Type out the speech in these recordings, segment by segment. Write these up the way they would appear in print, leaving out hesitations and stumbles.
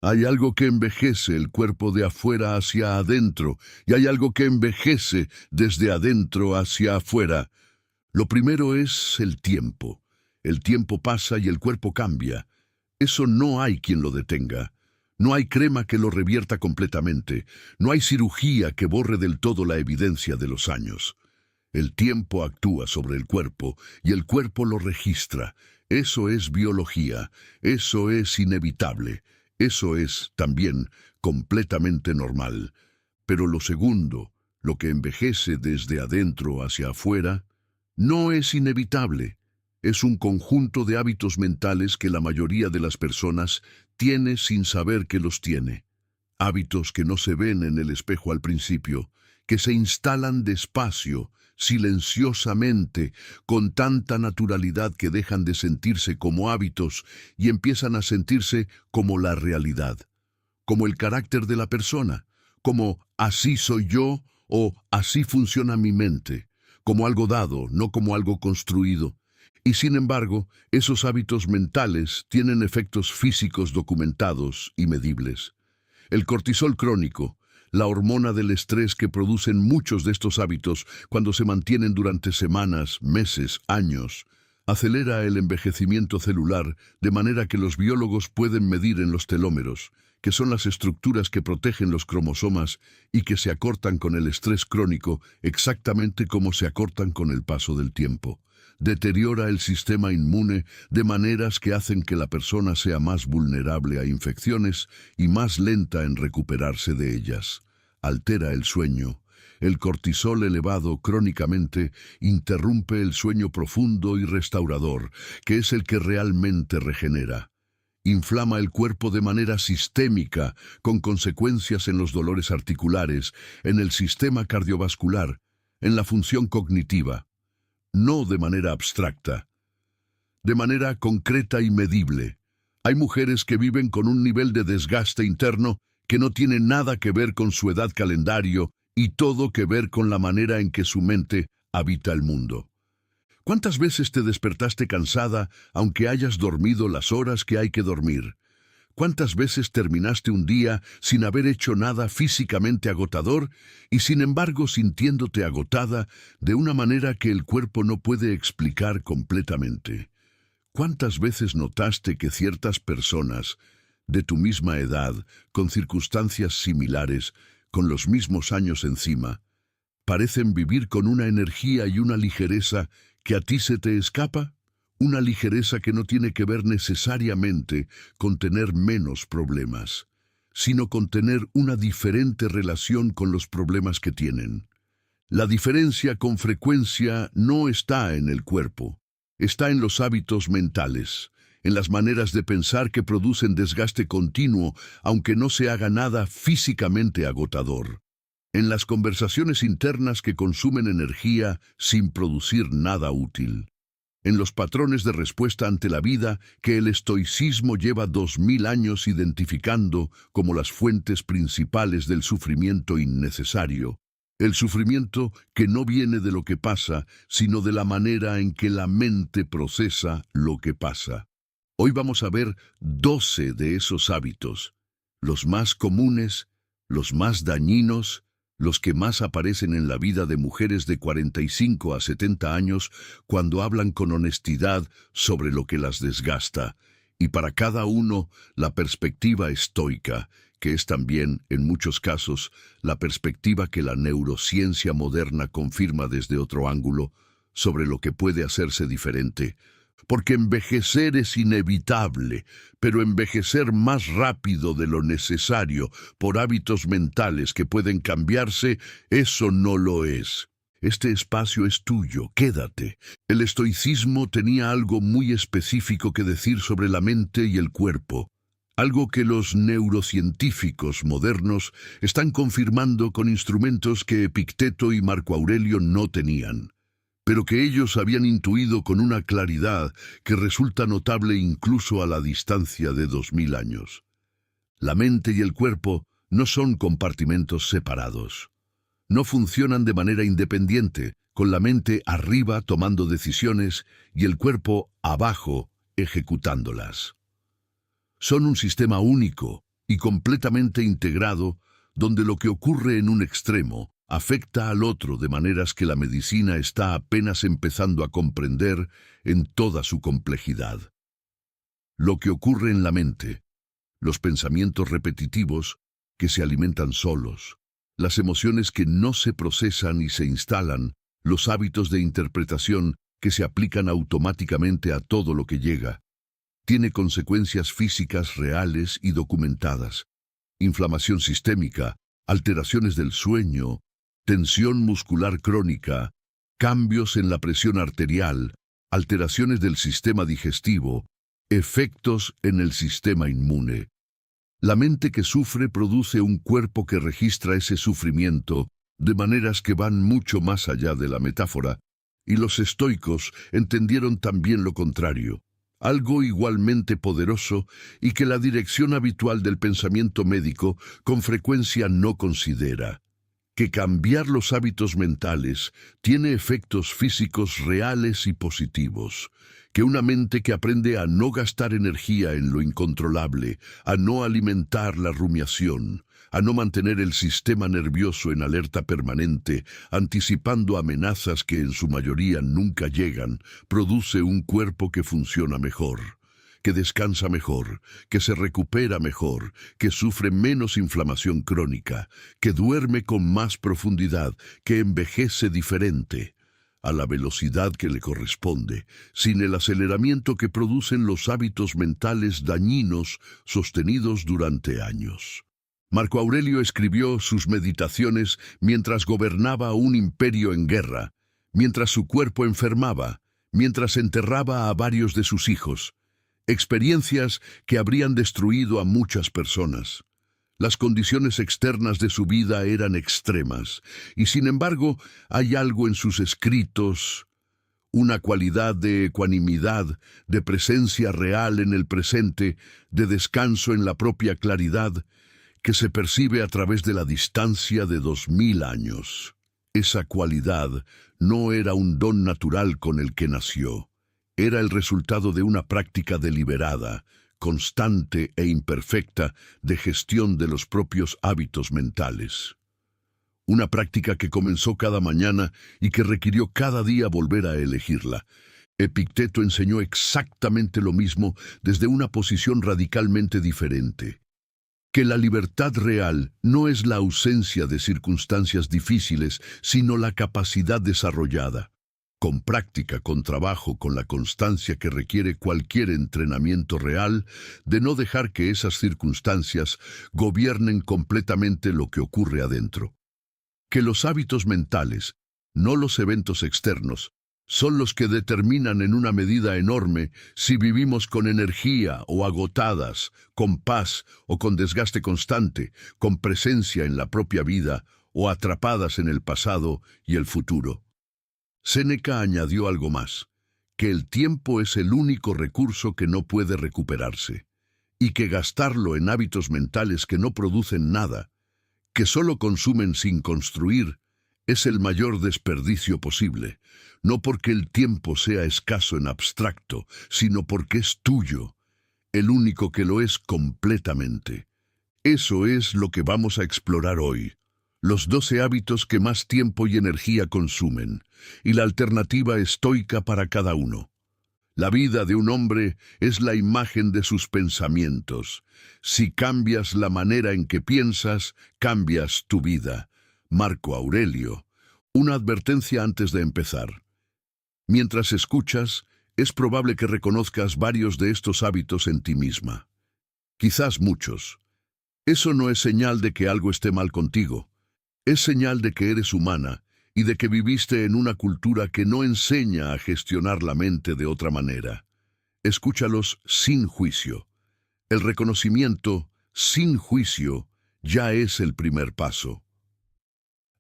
Hay algo que envejece el cuerpo de afuera hacia adentro, y hay algo que envejece desde adentro hacia afuera. Lo primero es el tiempo. El tiempo pasa y el cuerpo cambia. Eso no hay quien lo detenga. No hay crema que lo revierta completamente. No hay cirugía que borre del todo la evidencia de los años. El tiempo actúa sobre el cuerpo y el cuerpo lo registra. Eso es biología. Eso es inevitable. Eso es, también, completamente normal. Pero lo segundo, lo que envejece desde adentro hacia afuera, no es inevitable. Es un conjunto de hábitos mentales que la mayoría de las personas tiene sin saber que los tiene. Hábitos que no se ven en el espejo al principio, que se instalan despacio, silenciosamente, con tanta naturalidad que dejan de sentirse como hábitos y empiezan a sentirse como la realidad, como el carácter de la persona, como así soy yo o así funciona mi mente, como algo dado, no como algo construido. Y sin embargo, esos hábitos mentales tienen efectos físicos documentados y medibles. El cortisol crónico, la hormona del estrés que producen muchos de estos hábitos cuando se mantienen durante semanas, meses, años, acelera el envejecimiento celular de manera que los biólogos pueden medir en los telómeros, que son las estructuras que protegen los cromosomas y que se acortan con el estrés crónico exactamente como se acortan con el paso del tiempo. Deteriora el sistema inmune de maneras que hacen que la persona sea más vulnerable a infecciones y más lenta en recuperarse de ellas. Altera el sueño. El cortisol elevado crónicamente interrumpe el sueño profundo y restaurador, que es el que realmente regenera. Inflama el cuerpo de manera sistémica, con consecuencias en los dolores articulares, en el sistema cardiovascular, en la función cognitiva. No de manera abstracta, de manera concreta y medible. Hay mujeres que viven con un nivel de desgaste interno que no tiene nada que ver con su edad calendario y todo que ver con la manera en que su mente habita el mundo. ¿Cuántas veces te despertaste cansada aunque hayas dormido las horas que hay que dormir? ¿Cuántas veces terminaste un día sin haber hecho nada físicamente agotador y sin embargo sintiéndote agotada de una manera que el cuerpo no puede explicar completamente? ¿Cuántas veces notaste que ciertas personas de tu misma edad, con circunstancias similares, con los mismos años encima, parecen vivir con una energía y una ligereza que a ti se te escapa? Una ligereza que no tiene que ver necesariamente con tener menos problemas, sino con tener una diferente relación con los problemas que tienen. La diferencia con frecuencia no está en el cuerpo, está en los hábitos mentales, en las maneras de pensar que producen desgaste continuo, aunque no se haga nada físicamente agotador. En las conversaciones internas que consumen energía sin producir nada útil. En los patrones de respuesta ante la vida que el estoicismo lleva 2000 años identificando como las fuentes principales del sufrimiento innecesario. El sufrimiento que no viene de lo que pasa, sino de la manera en que la mente procesa lo que pasa. Hoy vamos a ver 12 de esos hábitos, los más comunes, los más dañinos, los que más aparecen en la vida de mujeres de 45 a 70 años cuando hablan con honestidad sobre lo que las desgasta, y para cada uno la perspectiva estoica, que es también, en muchos casos, la perspectiva que la neurociencia moderna confirma desde otro ángulo sobre lo que puede hacerse diferente. Porque envejecer es inevitable, pero envejecer más rápido de lo necesario por hábitos mentales que pueden cambiarse, eso no lo es. Este espacio es tuyo, quédate. El estoicismo tenía algo muy específico que decir sobre la mente y el cuerpo, algo que los neurocientíficos modernos están confirmando con instrumentos que Epicteto y Marco Aurelio no tenían, pero que ellos habían intuido con una claridad que resulta notable incluso a la distancia de 2000 años. La mente y el cuerpo no son compartimentos separados. No funcionan de manera independiente, con la mente arriba tomando decisiones y el cuerpo abajo ejecutándolas. Son un sistema único, y completamente integrado, donde lo que ocurre en un extremo afecta al otro de maneras que la medicina está apenas empezando a comprender en toda su complejidad. Lo que ocurre en la mente, los pensamientos repetitivos que se alimentan solos, las emociones que no se procesan y se instalan, los hábitos de interpretación que se aplican automáticamente a todo lo que llega, tiene consecuencias físicas reales y documentadas: inflamación sistémica, alteraciones del sueño, tensión muscular crónica, cambios en la presión arterial, alteraciones del sistema digestivo, efectos en el sistema inmune. La mente que sufre produce un cuerpo que registra ese sufrimiento de maneras que van mucho más allá de la metáfora, y los estoicos entendieron también lo contrario, algo igualmente poderoso y que la dirección habitual del pensamiento médico con frecuencia no considera: que cambiar los hábitos mentales tiene efectos físicos reales y positivos, que una mente que aprende a no gastar energía en lo incontrolable, a no alimentar la rumiación, a no mantener el sistema nervioso en alerta permanente, anticipando amenazas que en su mayoría nunca llegan, produce un cuerpo que funciona mejor, que descansa mejor, que se recupera mejor, que sufre menos inflamación crónica, que duerme con más profundidad, que envejece diferente, a la velocidad que le corresponde, sin el aceleramiento que producen los hábitos mentales dañinos sostenidos durante años. Marco Aurelio escribió sus meditaciones mientras gobernaba un imperio en guerra, mientras su cuerpo enfermaba, mientras enterraba a varios de sus hijos, experiencias que habrían destruido a muchas personas. Las condiciones externas de su vida eran extremas, y sin embargo hay algo en sus escritos, una cualidad de ecuanimidad, de presencia real en el presente, de descanso en la propia claridad, que se percibe a través de la distancia de 2000 años. Esa cualidad no era un don natural con el que nació. Era el resultado de una práctica deliberada, constante e imperfecta de gestión de los propios hábitos mentales. Una práctica que comenzó cada mañana y que requirió cada día volver a elegirla. Epicteto enseñó exactamente lo mismo desde una posición radicalmente diferente: que la libertad real no es la ausencia de circunstancias difíciles, sino la capacidad desarrollada, con práctica, con trabajo, con la constancia que requiere cualquier entrenamiento real, de no dejar que esas circunstancias gobiernen completamente lo que ocurre adentro. Que los hábitos mentales, no los eventos externos, son los que determinan en una medida enorme si vivimos con energía o agotadas, con paz o con desgaste constante, con presencia en la propia vida o atrapadas en el pasado y el futuro. Séneca añadió algo más: que el tiempo es el único recurso que no puede recuperarse, y que gastarlo en hábitos mentales que no producen nada, que solo consumen sin construir, es el mayor desperdicio posible, no porque el tiempo sea escaso en abstracto, sino porque es tuyo, el único que lo es completamente. Eso es lo que vamos a explorar hoy: los 12 hábitos que más tiempo y energía consumen, y la alternativa estoica para cada uno. La vida de un hombre es la imagen de sus pensamientos. Si cambias la manera en que piensas, cambias tu vida. Marco Aurelio. Una advertencia antes de empezar. Mientras escuchas, es probable que reconozcas varios de estos hábitos en ti misma. Quizás muchos. Eso no es señal de que algo esté mal contigo. Es señal de que eres humana y de que viviste en una cultura que no enseña a gestionar la mente de otra manera. Escúchalos sin juicio. El reconocimiento sin juicio ya es el primer paso.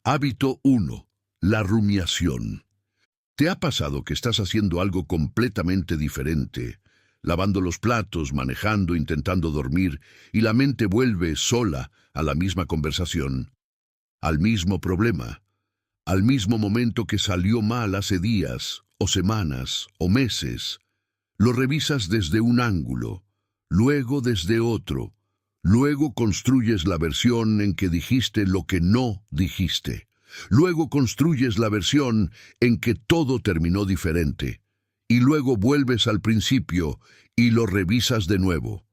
Hábito 1. La rumiación. ¿Te ha pasado que estás haciendo algo completamente diferente, lavando los platos, manejando, intentando dormir, y la mente vuelve sola a la misma conversación, al mismo problema, al mismo momento que salió mal hace días, o semanas, o meses? Lo revisas desde un ángulo, luego desde otro, Luego construyes la versión en que dijiste lo que no dijiste. Luego construyes la versión en que todo terminó diferente. Y luego vuelves al principio y lo revisas de nuevo.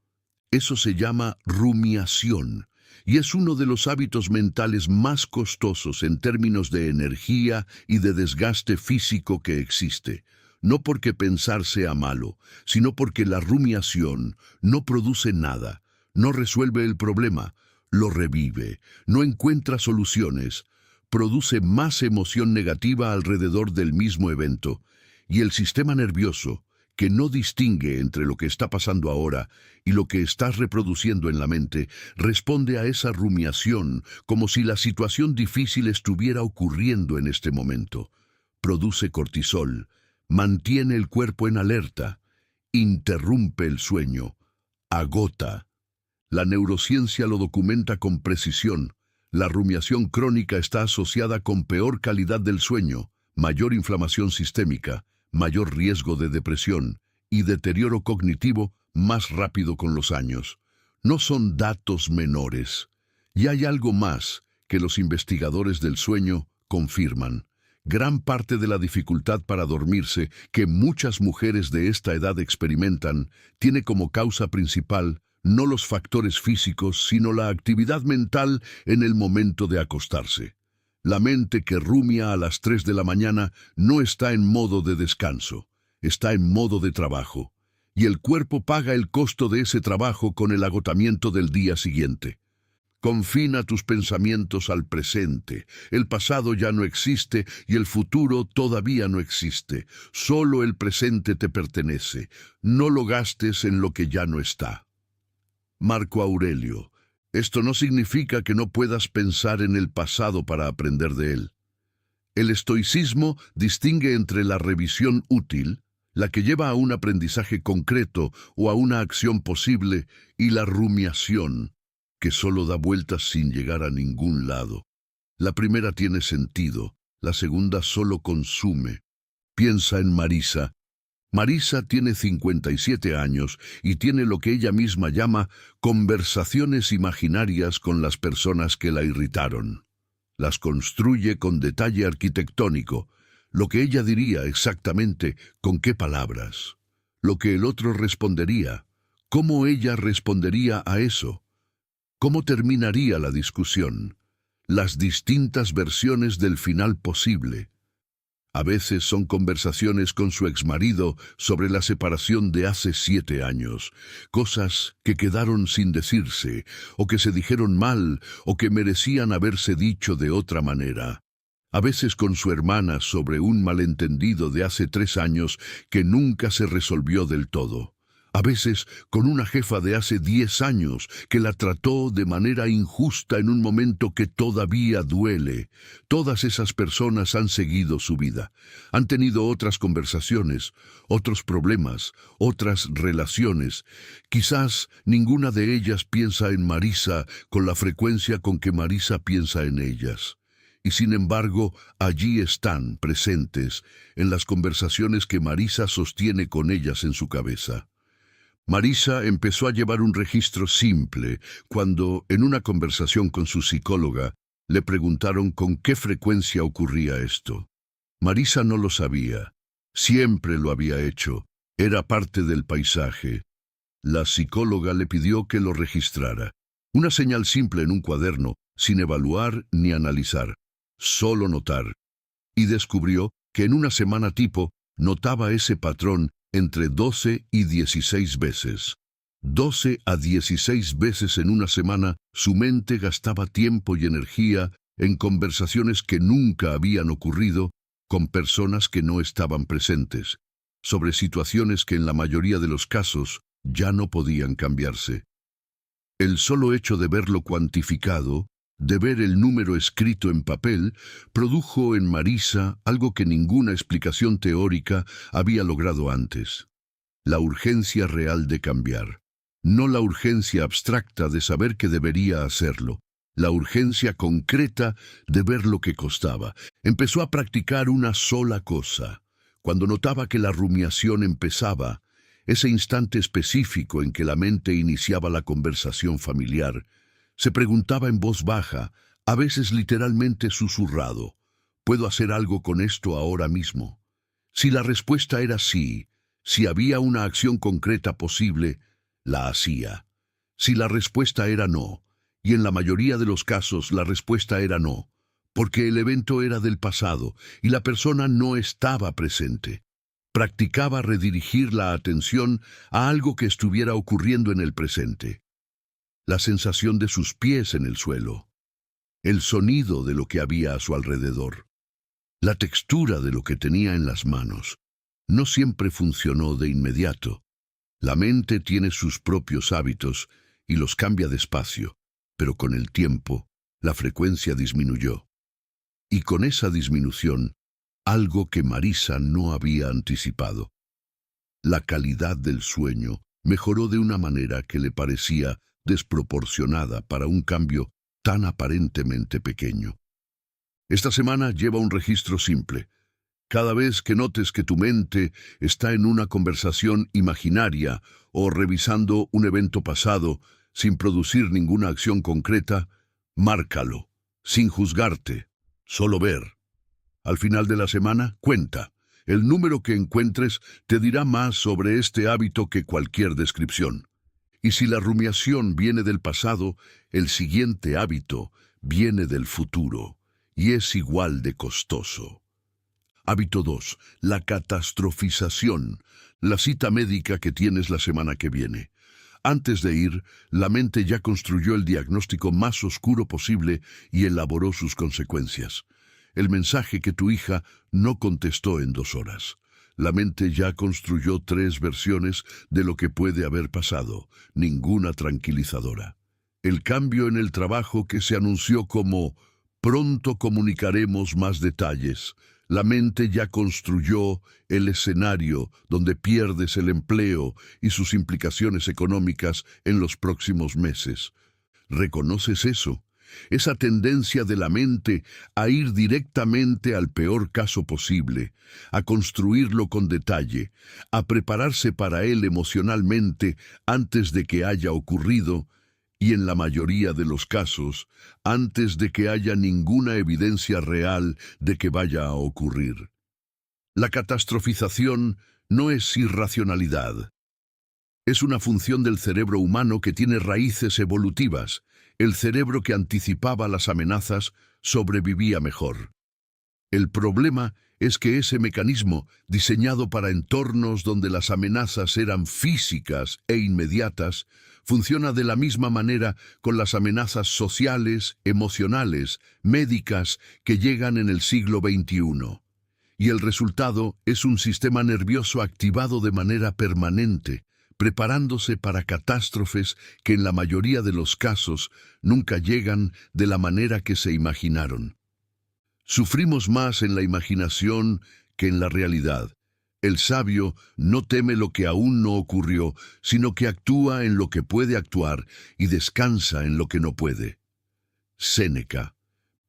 Eso se llama rumiación, y es uno de los hábitos mentales más costosos en términos de energía y de desgaste físico que existe. No porque pensar sea malo, sino porque la rumiación no produce nada, no resuelve el problema, lo revive, no encuentra soluciones, produce más emoción negativa alrededor del mismo evento, y el sistema nervioso, que no distingue entre lo que está pasando ahora y lo que estás reproduciendo en la mente, responde a esa rumiación como si la situación difícil estuviera ocurriendo en este momento. Produce cortisol, mantiene el cuerpo en alerta, interrumpe el sueño, agota. La neurociencia lo documenta con precisión. La rumiación crónica está asociada con peor calidad del sueño, mayor inflamación sistémica, mayor riesgo de depresión y deterioro cognitivo más rápido con los años. No son datos menores. Y hay algo más que los investigadores del sueño confirman. Gran parte de la dificultad para dormirse que muchas mujeres de esta edad experimentan tiene como causa principal no los factores físicos, sino la actividad mental en el momento de acostarse. La mente que rumia a las 3 de la mañana no está en modo de descanso, está en modo de trabajo, y el cuerpo paga el costo de ese trabajo con el agotamiento del día siguiente. Confina tus pensamientos al presente. El pasado ya no existe y el futuro todavía no existe. Solo el presente te pertenece. No lo gastes en lo que ya no está. Marco Aurelio. Esto no significa que no puedas pensar en el pasado para aprender de él. El estoicismo distingue entre la revisión útil, la que lleva a un aprendizaje concreto o a una acción posible, y la rumiación, que solo da vueltas sin llegar a ningún lado. La primera tiene sentido, la segunda solo consume. Piensa en Marisa. Marisa tiene 57 años y tiene lo que ella misma llama conversaciones imaginarias con las personas que la irritaron. Las construye con detalle arquitectónico, lo que ella diría exactamente, con qué palabras, lo que el otro respondería, cómo ella respondería a eso, cómo terminaría la discusión, las distintas versiones del final posible. A veces son conversaciones con su exmarido sobre la separación de hace 7 años, cosas que quedaron sin decirse, o que se dijeron mal, o que merecían haberse dicho de otra manera. A veces con su hermana sobre un malentendido de hace 3 años que nunca se resolvió del todo. A veces con una jefa de hace 10 años que la trató de manera injusta en un momento que todavía duele. Todas esas personas han seguido su vida. Han tenido otras conversaciones, otros problemas, otras relaciones. Quizás ninguna de ellas piensa en Marisa con la frecuencia con que Marisa piensa en ellas. Y sin embargo, allí están, presentes, en las conversaciones que Marisa sostiene con ellas en su cabeza. Marisa empezó a llevar un registro simple cuando, en una conversación con su psicóloga, le preguntaron con qué frecuencia ocurría esto. Marisa no lo sabía. Siempre lo había hecho. Era parte del paisaje. La psicóloga le pidió que lo registrara. Una señal simple en un cuaderno, sin evaluar ni analizar. Solo notar. Y descubrió que en una semana tipo notaba ese patrón entre 12 y 16 veces. 12 a 16 veces en una semana, su mente gastaba tiempo y energía en conversaciones que nunca habían ocurrido con personas que no estaban presentes, sobre situaciones que en la mayoría de los casos ya no podían cambiarse. El solo hecho de verlo cuantificado, de ver el número escrito en papel, produjo en Marisa algo que ninguna explicación teórica había logrado antes. La urgencia real de cambiar. No la urgencia abstracta de saber que debería hacerlo. La urgencia concreta de ver lo que costaba. Empezó a practicar una sola cosa. Cuando notaba que la rumiación empezaba, ese instante específico en que la mente iniciaba la conversación familiar, se preguntaba en voz baja, a veces literalmente susurrado, ¿puedo hacer algo con esto ahora mismo? Si la respuesta era sí, si había una acción concreta posible, la hacía. Si la respuesta era no, y en la mayoría de los casos la respuesta era no, porque el evento era del pasado y la persona no estaba presente, practicaba redirigir la atención a algo que estuviera ocurriendo en el presente. La sensación de sus pies en el suelo, el sonido de lo que había a su alrededor, la textura de lo que tenía en las manos. No siempre funcionó de inmediato. La mente tiene sus propios hábitos y los cambia despacio, pero con el tiempo, la frecuencia disminuyó. Y con esa disminución, algo que Marisa no había anticipado. La calidad del sueño mejoró de una manera que le parecía desproporcionada para un cambio tan aparentemente pequeño. Esta semana lleva un registro simple. Cada vez que notes que tu mente está en una conversación imaginaria o revisando un evento pasado sin producir ninguna acción concreta, márcalo, sin juzgarte, solo ver. Al final de la semana, cuenta. El número que encuentres te dirá más sobre este hábito que cualquier descripción. Y si la rumiación viene del pasado, el siguiente hábito viene del futuro, y es igual de costoso. Hábito 2. La catastrofización. La cita médica que tienes la semana que viene. Antes de ir, la mente ya construyó el diagnóstico más oscuro posible y elaboró sus consecuencias. El mensaje que tu hija no contestó en 2 horas. La mente ya construyó 3 versiones de lo que puede haber pasado, ninguna tranquilizadora. El cambio en el trabajo que se anunció como «pronto comunicaremos más detalles». La mente ya construyó el escenario donde pierdes el empleo y sus implicaciones económicas en los próximos meses. ¿Reconoces eso? Esa tendencia de la mente a ir directamente al peor caso posible, a construirlo con detalle, a prepararse para él emocionalmente antes de que haya ocurrido, y en la mayoría de los casos, antes de que haya ninguna evidencia real de que vaya a ocurrir. La catastrofización no es irracionalidad. Es una función del cerebro humano que tiene raíces evolutivas. El cerebro que anticipaba las amenazas sobrevivía mejor. El problema es que ese mecanismo, diseñado para entornos donde las amenazas eran físicas e inmediatas, funciona de la misma manera con las amenazas sociales, emocionales, médicas que llegan en el siglo XXI. Y el resultado es un sistema nervioso activado de manera permanente, preparándose para catástrofes que en la mayoría de los casos nunca llegan de la manera que se imaginaron. Sufrimos más en la imaginación que en la realidad. El sabio no teme lo que aún no ocurrió, sino que actúa en lo que puede actuar y descansa en lo que no puede. Séneca.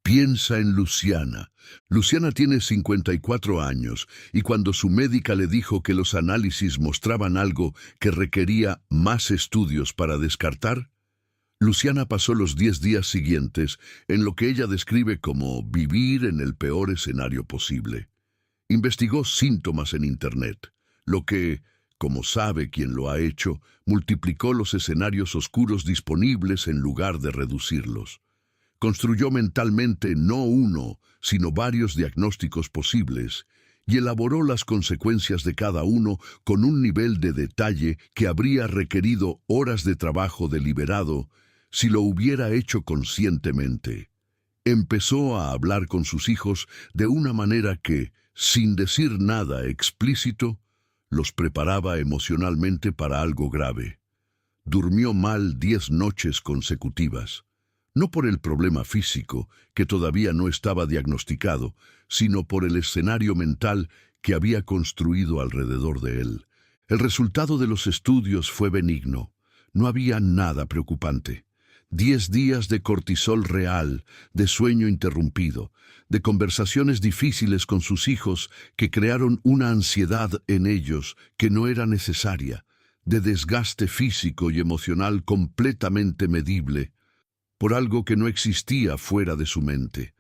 Piensa en Luciana. Luciana tiene 54 años y cuando su médica le dijo que los análisis mostraban algo que requería más estudios para descartar, Luciana pasó los 10 días siguientes en lo que ella describe como vivir en el peor escenario posible. Investigó síntomas en Internet, lo que, como sabe quien lo ha hecho, multiplicó los escenarios oscuros disponibles en lugar de reducirlos. Construyó mentalmente no uno, sino varios diagnósticos posibles, y elaboró las consecuencias de cada uno con un nivel de detalle que habría requerido horas de trabajo deliberado si lo hubiera hecho conscientemente. Empezó a hablar con sus hijos de una manera que, sin decir nada explícito, los preparaba emocionalmente para algo grave. Durmió mal 10 noches consecutivas. No por el problema físico, que todavía no estaba diagnosticado, sino por el escenario mental que había construido alrededor de él. El resultado de los estudios fue benigno. No había nada preocupante. 10 días de cortisol real, de sueño interrumpido, de conversaciones difíciles con sus hijos que crearon una ansiedad en ellos que no era necesaria, de desgaste físico y emocional completamente medible, por algo que no existía fuera de su mente.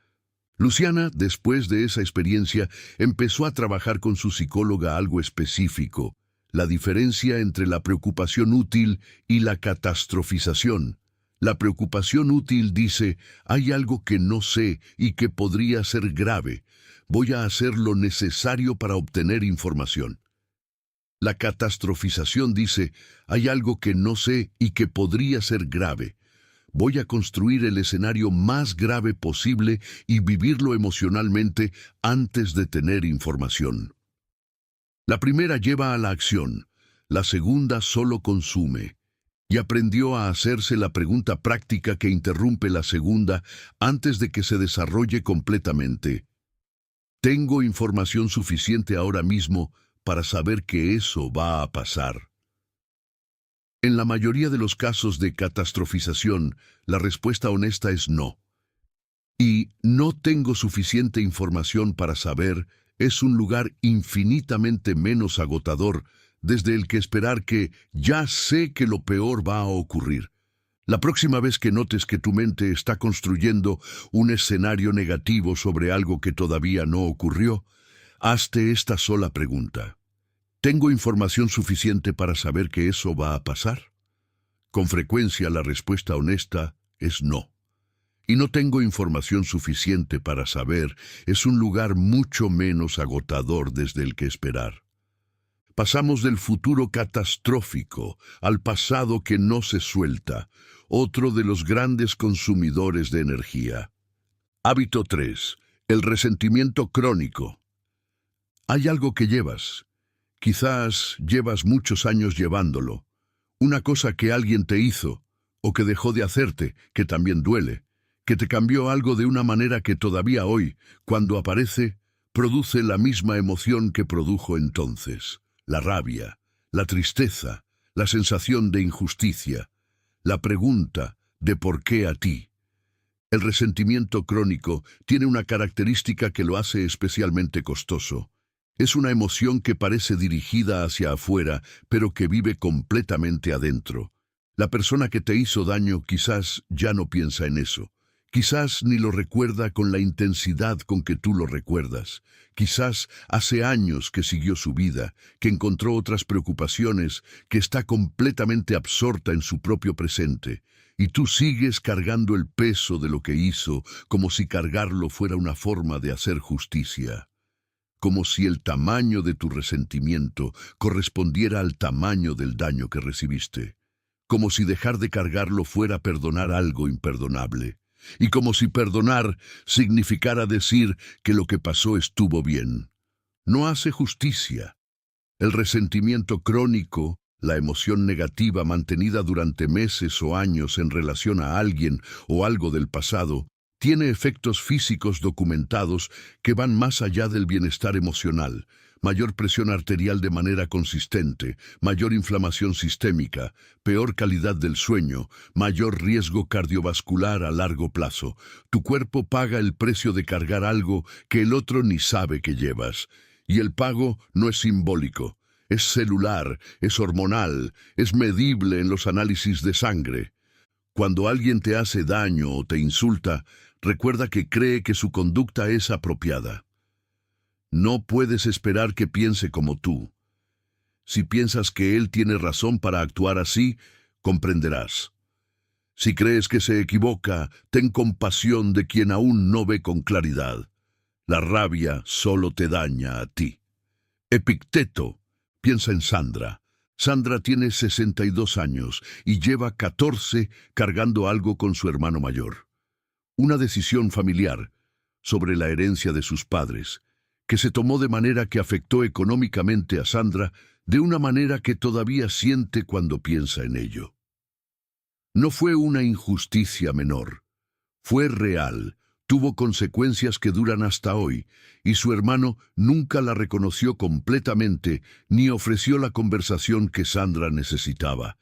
Luciana, después de esa experiencia, empezó a trabajar con su psicóloga algo específico: la diferencia entre la preocupación útil y la catastrofización. La preocupación útil dice: hay algo que no sé y que podría ser grave. Voy a hacer lo necesario para obtener información. La catastrofización dice: hay algo que no sé y que podría ser grave. Voy a construir el escenario más grave posible y vivirlo emocionalmente antes de tener información. La primera lleva a la acción, la segunda solo consume. Y aprendió a hacerse la pregunta práctica que interrumpe la segunda antes de que se desarrolle completamente: ¿tengo información suficiente ahora mismo para saber que eso va a pasar? En la mayoría de los casos de catastrofización, la respuesta honesta es no. Y no tengo suficiente información para saber es un lugar infinitamente menos agotador desde el que esperar que ya sé que lo peor va a ocurrir. La próxima vez que notes que tu mente está construyendo un escenario negativo sobre algo que todavía no ocurrió, hazte esta sola pregunta: ¿tengo información suficiente para saber que eso va a pasar? Con frecuencia la respuesta honesta es no. Y no tengo información suficiente para saber es un lugar mucho menos agotador desde el que esperar. Pasamos del futuro catastrófico al pasado que no se suelta, otro de los grandes consumidores de energía. Hábito 3. El resentimiento crónico. Hay algo que llevas. Quizás llevas muchos años llevándolo. Una cosa que alguien te hizo, o que dejó de hacerte, que también duele, que te cambió algo de una manera que todavía hoy, cuando aparece, produce la misma emoción que produjo entonces: la rabia, la tristeza, la sensación de injusticia, la pregunta de ¿por qué a ti? El resentimiento crónico tiene una característica que lo hace especialmente costoso. Es una emoción que parece dirigida hacia afuera, pero que vive completamente adentro. La persona que te hizo daño quizás ya no piensa en eso. Quizás ni lo recuerda con la intensidad con que tú lo recuerdas. Quizás hace años que siguió su vida, que encontró otras preocupaciones, que está completamente absorta en su propio presente. Y tú sigues cargando el peso de lo que hizo, como si cargarlo fuera una forma de hacer justicia. Como si el tamaño de tu resentimiento correspondiera al tamaño del daño que recibiste. Como si dejar de cargarlo fuera perdonar algo imperdonable. Y como si perdonar significara decir que lo que pasó estuvo bien. No hace justicia. El resentimiento crónico, la emoción negativa mantenida durante meses o años en relación a alguien o algo del pasado, tiene efectos físicos documentados que van más allá del bienestar emocional: mayor presión arterial de manera consistente, mayor inflamación sistémica, peor calidad del sueño, mayor riesgo cardiovascular a largo plazo. Tu cuerpo paga el precio de cargar algo que el otro ni sabe que llevas. Y el pago no es simbólico, es celular, es hormonal, es medible en los análisis de sangre. Cuando alguien te hace daño o te insulta, recuerda que cree que su conducta es apropiada. No puedes esperar que piense como tú. Si piensas que él tiene razón para actuar así, comprenderás. Si crees que se equivoca, ten compasión de quien aún no ve con claridad. La rabia solo te daña a ti. Epicteto piensa en Sandra. Sandra tiene 62 años y lleva 14 cargando algo con su hermano mayor. Una decisión familiar sobre la herencia de sus padres, que se tomó de manera que afectó económicamente a Sandra de una manera que todavía siente cuando piensa en ello. No fue una injusticia menor, fue real, tuvo consecuencias que duran hasta hoy, y su hermano nunca la reconoció completamente ni ofreció la conversación que Sandra necesitaba.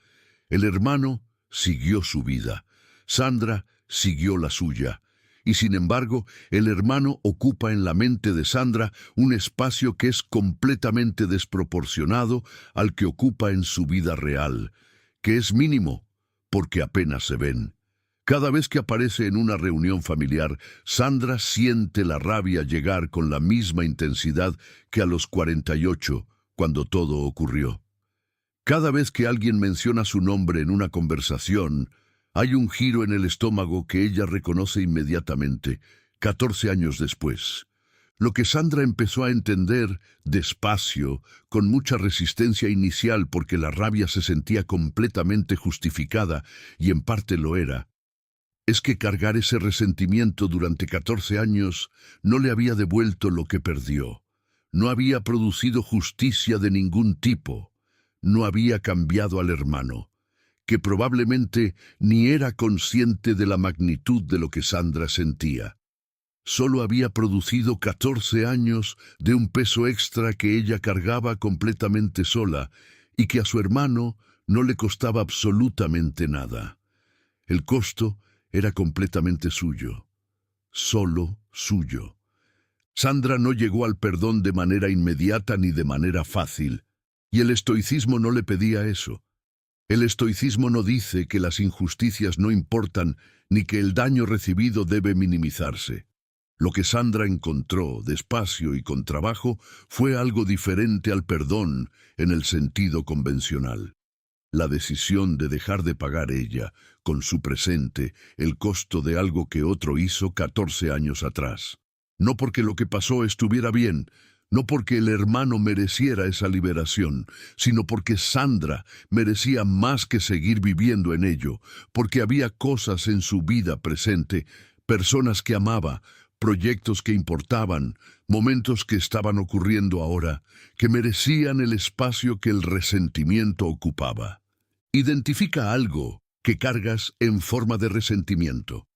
El hermano siguió su vida, Sandra siguió la suya, Y sin embargo, el hermano ocupa en la mente de Sandra un espacio que es completamente desproporcionado al que ocupa en su vida real, que es mínimo, porque apenas se ven. Cada vez que aparece en una reunión familiar, Sandra siente la rabia llegar con la misma intensidad que a los 48, cuando todo ocurrió. Cada vez que alguien menciona su nombre en una conversación, hay un giro en el estómago que ella reconoce inmediatamente, 14 años después. Lo que Sandra empezó a entender, despacio, con mucha resistencia inicial porque la rabia se sentía completamente justificada, y en parte lo era, es que cargar ese resentimiento durante 14 años no le había devuelto lo que perdió. No había producido justicia de ningún tipo. No había cambiado al hermano, que probablemente ni era consciente de la magnitud de lo que Sandra sentía. Solo había producido 14 años de un peso extra que ella cargaba completamente sola y que a su hermano no le costaba absolutamente nada. El costo era completamente suyo, solo suyo. Sandra no llegó al perdón de manera inmediata ni de manera fácil, y el estoicismo no le pedía eso. El estoicismo no dice que las injusticias no importan ni que el daño recibido debe minimizarse. Lo que Sandra encontró, despacio y con trabajo, fue algo diferente al perdón en el sentido convencional. La decisión de dejar de pagar ella, con su presente, el costo de algo que otro hizo 14 años atrás. No porque lo que pasó estuviera bien, no porque el hermano mereciera esa liberación, sino porque Sandra merecía más que seguir viviendo en ello, porque había cosas en su vida presente, personas que amaba, proyectos que importaban, momentos que estaban ocurriendo ahora, que merecían el espacio que el resentimiento ocupaba. Identifica algo que cargas en forma de resentimiento.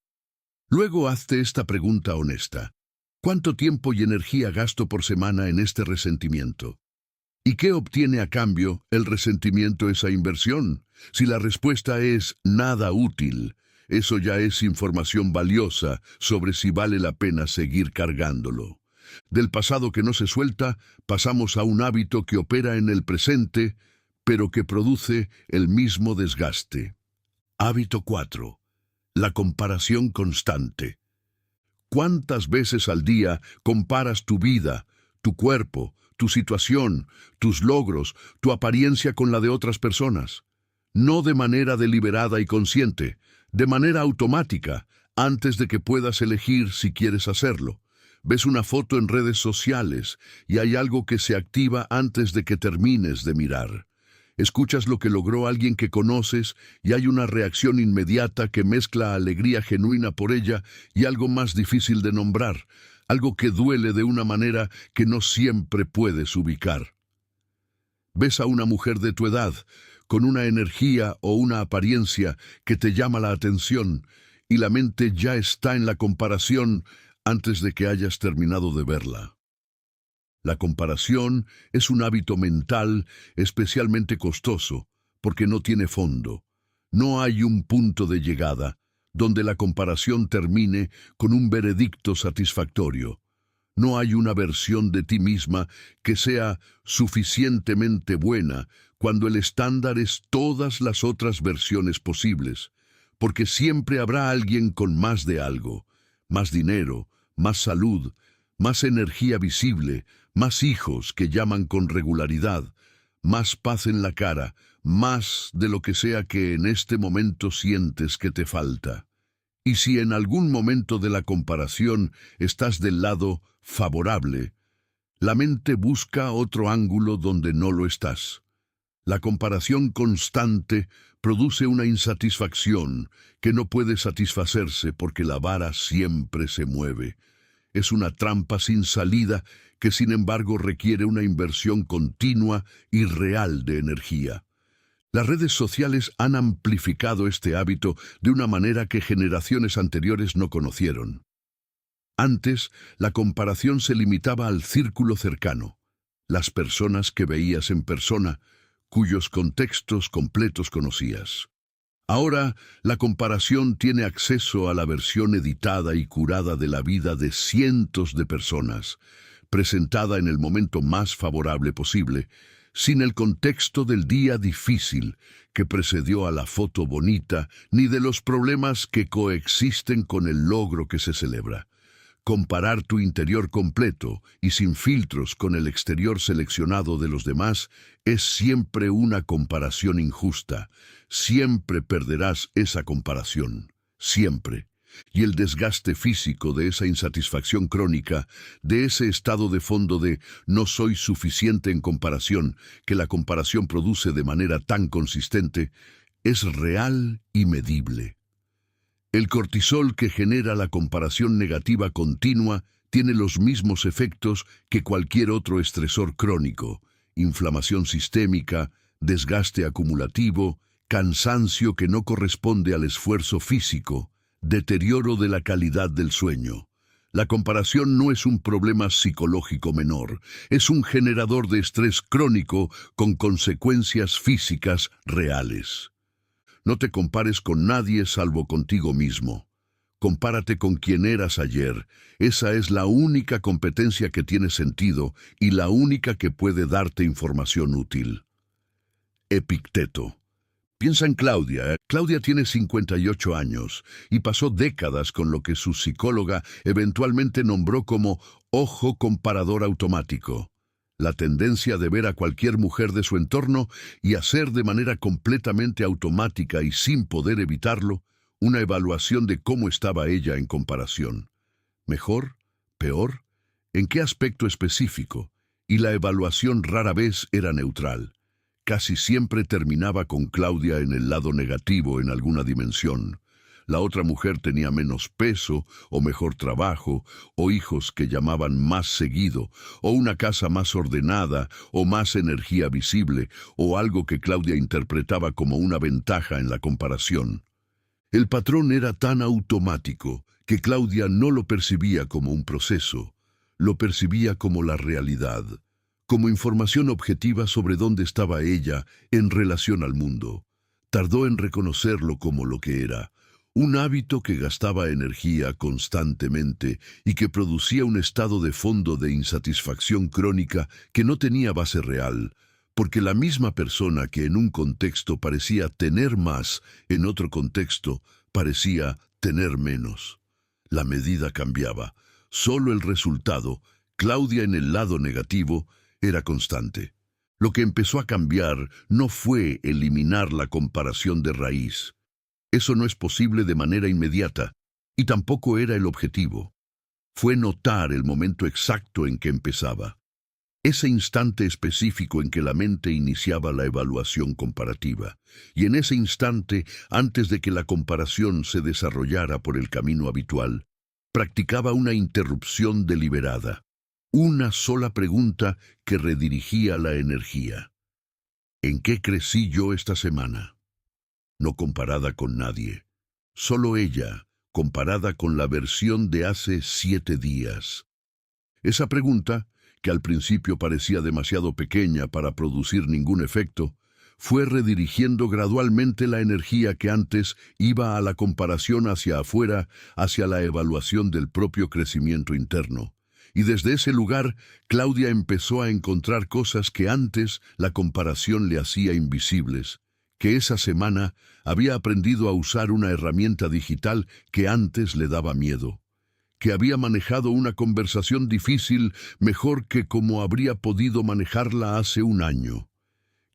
Luego hazte esta pregunta honesta. ¿Cuánto tiempo y energía gasto por semana en este resentimiento? ¿Y qué obtiene a cambio el resentimiento esa inversión? Si la respuesta es nada útil, eso ya es información valiosa sobre si vale la pena seguir cargándolo. Del pasado que no se suelta, pasamos a un hábito que opera en el presente, pero que produce el mismo desgaste. Hábito 4. La comparación constante. ¿Cuántas veces al día comparas tu vida, tu cuerpo, tu situación, tus logros, tu apariencia con la de otras personas? No de manera deliberada y consciente, de manera automática, antes de que puedas elegir si quieres hacerlo. Ves una foto en redes sociales y hay algo que se activa antes de que termines de mirar. Escuchas lo que logró alguien que conoces y hay una reacción inmediata que mezcla alegría genuina por ella y algo más difícil de nombrar, algo que duele de una manera que no siempre puedes ubicar. Ves a una mujer de tu edad, con una energía o una apariencia que te llama la atención, y la mente ya está en la comparación antes de que hayas terminado de verla. La comparación es un hábito mental especialmente costoso, porque no tiene fondo. No hay un punto de llegada, donde la comparación termine con un veredicto satisfactorio. No hay una versión de ti misma que sea suficientemente buena cuando el estándar es todas las otras versiones posibles, porque siempre habrá alguien con más de algo, más dinero, más salud, más energía visible, más hijos que llaman con regularidad, más paz en la cara, más de lo que sea que en este momento sientes que te falta. Y si en algún momento de la comparación estás del lado favorable, la mente busca otro ángulo donde no lo estás. La comparación constante produce una insatisfacción que no puede satisfacerse porque la vara siempre se mueve. Es una trampa sin salida que sin embargo requiere una inversión continua y real de energía. Las redes sociales han amplificado este hábito de una manera que generaciones anteriores no conocieron. Antes, la comparación se limitaba al círculo cercano, las personas que veías en persona, cuyos contextos completos conocías. Ahora, la comparación tiene acceso a la versión editada y curada de la vida de cientos de personas, presentada en el momento más favorable posible, sin el contexto del día difícil que precedió a la foto bonita, ni de los problemas que coexisten con el logro que se celebra. Comparar tu interior completo y sin filtros con el exterior seleccionado de los demás es siempre una comparación injusta. Siempre perderás esa comparación. Siempre. Y el desgaste físico de esa insatisfacción crónica, de ese estado de fondo de no soy suficiente en comparación, que la comparación produce de manera tan consistente, es real y medible. El cortisol que genera la comparación negativa continua tiene los mismos efectos que cualquier otro estresor crónico: inflamación sistémica, desgaste acumulativo, cansancio que no corresponde al esfuerzo físico, deterioro de la calidad del sueño. La comparación no es un problema psicológico menor, es un generador de estrés crónico con consecuencias físicas reales. No te compares con nadie salvo contigo mismo. Compárate con quien eras ayer. Esa es la única competencia que tiene sentido y la única que puede darte información útil. Epicteto. Piensa en Claudia. Claudia tiene 58 años y pasó décadas con lo que su psicóloga eventualmente nombró como ojo comparador automático. La tendencia de ver a cualquier mujer de su entorno y hacer de manera completamente automática y sin poder evitarlo una evaluación de cómo estaba ella en comparación. ¿Mejor? ¿Peor? ¿En qué aspecto específico? Y la evaluación rara vez era neutral. Casi siempre terminaba con Claudia en el lado negativo en alguna dimensión. La otra mujer tenía menos peso, o mejor trabajo, o hijos que llamaban más seguido, o una casa más ordenada, o más energía visible, o algo que Claudia interpretaba como una ventaja en la comparación. El patrón era tan automático que Claudia no lo percibía como un proceso, lo percibía como la realidad, como información objetiva sobre dónde estaba ella en relación al mundo. Tardó en reconocerlo como lo que era: un hábito que gastaba energía constantemente y que producía un estado de fondo de insatisfacción crónica que no tenía base real, porque la misma persona que en un contexto parecía tener más, en otro contexto parecía tener menos. La medida cambiaba. Solo el resultado, Claudia en el lado negativo, era constante. Lo que empezó a cambiar no fue eliminar la comparación de raíz. Eso no es posible de manera inmediata, y tampoco era el objetivo. Fue notar el momento exacto en que empezaba, ese instante específico en que la mente iniciaba la evaluación comparativa, y en ese instante, antes de que la comparación se desarrollara por el camino habitual, practicaba una interrupción deliberada, una sola pregunta que redirigía la energía. ¿En qué crecí yo esta semana? No comparada con nadie, solo ella, comparada con la versión de hace 7 días. Esa pregunta, que al principio parecía demasiado pequeña para producir ningún efecto, fue redirigiendo gradualmente la energía que antes iba a la comparación hacia afuera, hacia la evaluación del propio crecimiento interno. Y desde ese lugar, Claudia empezó a encontrar cosas que antes la comparación le hacía invisibles, que esa semana había aprendido a usar una herramienta digital que antes le daba miedo, que había manejado una conversación difícil mejor que como habría podido manejarla hace un año,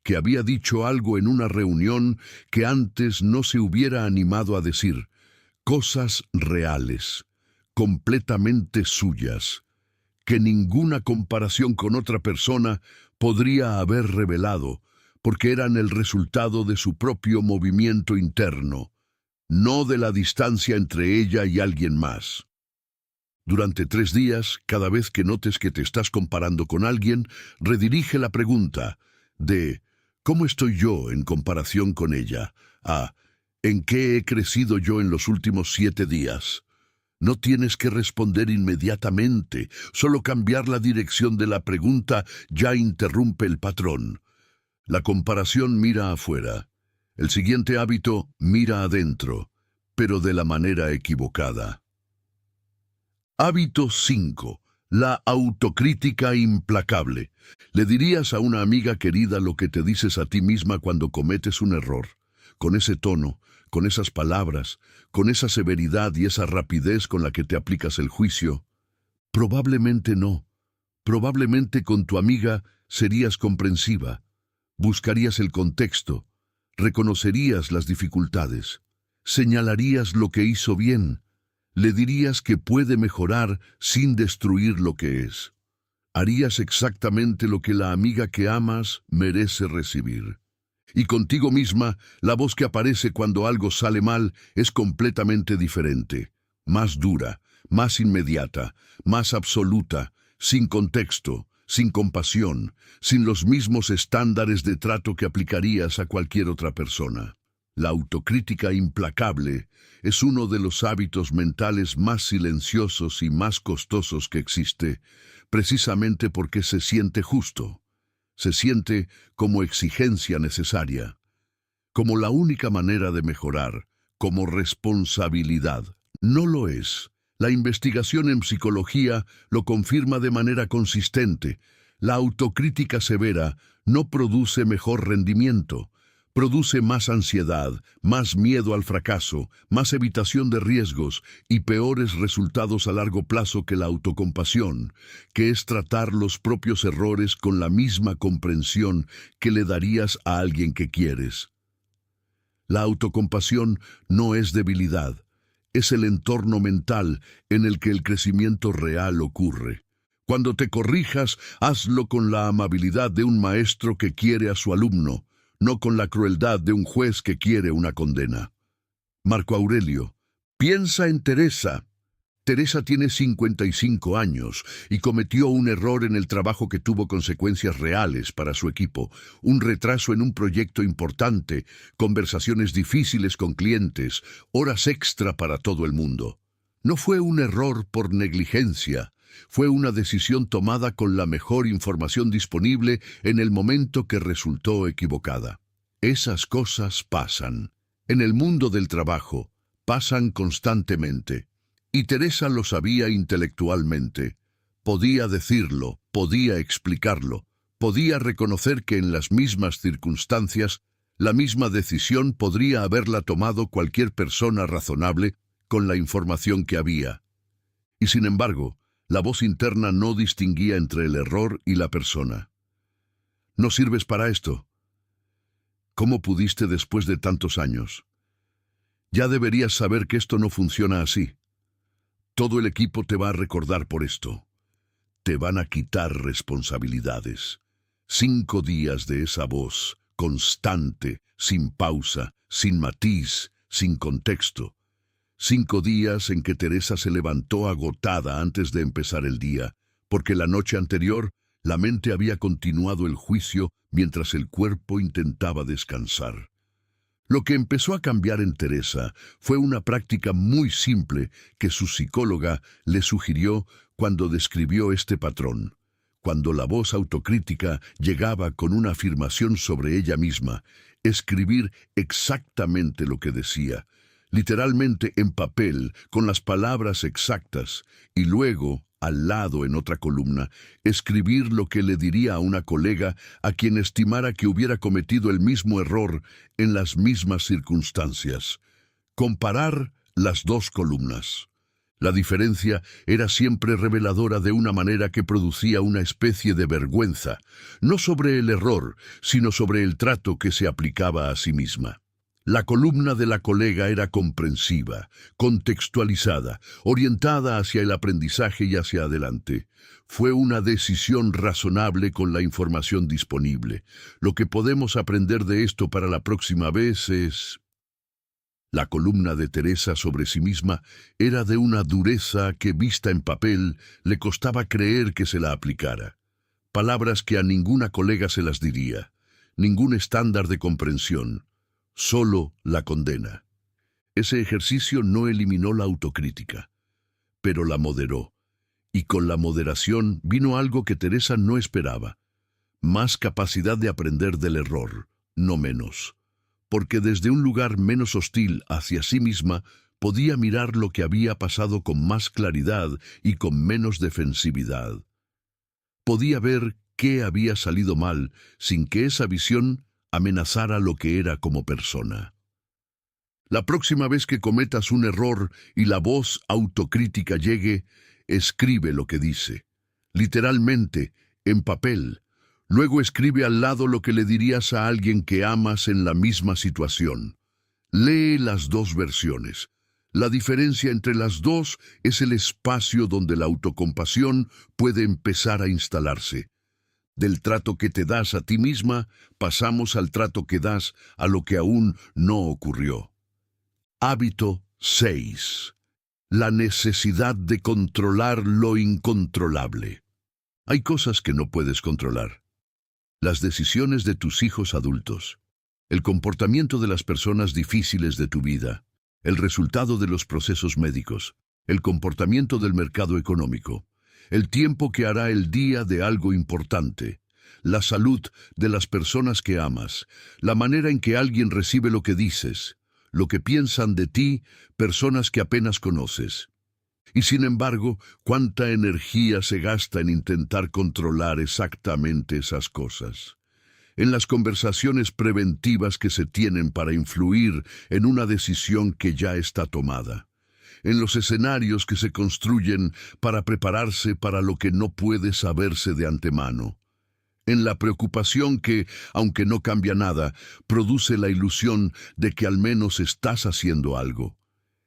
que había dicho algo en una reunión que antes no se hubiera animado a decir, cosas reales, completamente suyas, que ninguna comparación con otra persona podría haber revelado, porque eran el resultado de su propio movimiento interno, no de la distancia entre ella y alguien más. Durante 3 días, cada vez que notes que te estás comparando con alguien, redirige la pregunta de ¿cómo estoy yo en comparación con ella? A ¿en qué he crecido yo en los últimos 7 días? No tienes que responder inmediatamente, solo cambiar la dirección de la pregunta ya interrumpe el patrón. La comparación mira afuera. El siguiente hábito: mira adentro, pero de la manera equivocada. Hábito 5. La autocrítica implacable. Le dirías a una amiga querida lo que te dices a ti misma cuando cometes un error, con ese tono, con esas palabras, con esa severidad y esa rapidez con la que te aplicas el juicio. Probablemente no. Probablemente con tu amiga serías comprensiva, buscarías el contexto, reconocerías las dificultades, señalarías lo que hizo bien, le dirías que puede mejorar sin destruir lo que es. Harías exactamente lo que la amiga que amas merece recibir. Y contigo misma, la voz que aparece cuando algo sale mal es completamente diferente, más dura, más inmediata, más absoluta, sin contexto, sin compasión, sin los mismos estándares de trato que aplicarías a cualquier otra persona. La autocrítica implacable es uno de los hábitos mentales más silenciosos y más costosos que existe, precisamente porque se siente justo, se siente como exigencia necesaria, como la única manera de mejorar, como responsabilidad. No lo es. La investigación en psicología lo confirma de manera consistente. La autocrítica severa no produce mejor rendimiento, produce más ansiedad, más miedo al fracaso, más evitación de riesgos y peores resultados a largo plazo que la autocompasión, que es tratar los propios errores con la misma comprensión que le darías a alguien que quieres. La autocompasión no es debilidad, es el entorno mental en el que el crecimiento real ocurre. Cuando te corrijas, hazlo con la amabilidad de un maestro que quiere a su alumno, no con la crueldad de un juez que quiere una condena. Marco Aurelio: piensa en Teresa. Teresa tiene 55 años y cometió un error en el trabajo que tuvo consecuencias reales para su equipo, un retraso en un proyecto importante, conversaciones difíciles con clientes, horas extra para todo el mundo. No fue un error por negligencia, fue una decisión tomada con la mejor información disponible en el momento que resultó equivocada. Esas cosas pasan. En el mundo del trabajo, pasan constantemente. Y Teresa lo sabía intelectualmente. Podía decirlo, podía explicarlo, podía reconocer que en las mismas circunstancias, la misma decisión podría haberla tomado cualquier persona razonable con la información que había. Y sin embargo, la voz interna no distinguía entre el error y la persona. No sirves para esto. ¿Cómo pudiste después de tantos años? Ya deberías saber que esto no funciona así. Todo el equipo te va a recordar por esto. Te van a quitar responsabilidades. 5 días de esa voz, constante, sin pausa, sin matiz, sin contexto. 5 días en que Teresa se levantó agotada antes de empezar el día, porque la noche anterior la mente había continuado el juicio mientras el cuerpo intentaba descansar. Lo que empezó a cambiar en Teresa fue una práctica muy simple que su psicóloga le sugirió cuando describió este patrón. Cuando la voz autocrítica llegaba con una afirmación sobre ella misma, escribir exactamente lo que decía, literalmente en papel, con las palabras exactas, y luego, al lado en otra columna, escribir lo que le diría a una colega a quien estimara que hubiera cometido el mismo error en las mismas circunstancias. Comparar las 2 columnas. La diferencia era siempre reveladora de una manera que producía una especie de vergüenza, no sobre el error, sino sobre el trato que se aplicaba a sí misma. La columna de la colega era comprensiva, contextualizada, orientada hacia el aprendizaje y hacia adelante. Fue una decisión razonable con la información disponible. Lo que podemos aprender de esto para la próxima vez es... La columna de Teresa sobre sí misma era de una dureza que, vista en papel, le costaba creer que se la aplicara. Palabras que a ninguna colega se las diría, ningún estándar de comprensión. Solo la condena. Ese ejercicio no eliminó la autocrítica, pero la moderó, y con la moderación vino algo que Teresa no esperaba: más capacidad de aprender del error, no menos. porque desde un lugar menos hostil hacia sí misma podía mirar lo que había pasado con más claridad y con menos defensividad. Podía ver qué había salido mal sin que esa visión amenazara lo que era como persona. La próxima vez que cometas un error y la voz autocrítica llegue, escribe lo que dice, literalmente, en papel. Luego escribe al lado lo que le dirías a alguien que amas en la misma situación. Lee las dos versiones. La diferencia entre las dos es el espacio donde la autocompasión puede empezar a instalarse. Del trato que te das a ti misma, pasamos al trato que das a lo que aún no ocurrió. Hábito 6. La necesidad de controlar lo incontrolable. Hay cosas que no puedes controlar. Las decisiones de tus hijos adultos, el comportamiento de las personas difíciles de tu vida, el resultado de los procesos médicos, el comportamiento del mercado económico, el tiempo que hará el día de algo importante, la salud de las personas que amas, la manera en que alguien recibe lo que dices, lo que piensan de ti personas que apenas conoces. Y sin embargo, cuánta energía se gasta en intentar controlar exactamente esas cosas. En las conversaciones preventivas que se tienen para influir en una decisión que ya está tomada. En los escenarios que se construyen para prepararse para lo que no puede saberse de antemano. En la preocupación que, aunque no cambia nada, produce la ilusión de que al menos estás haciendo algo.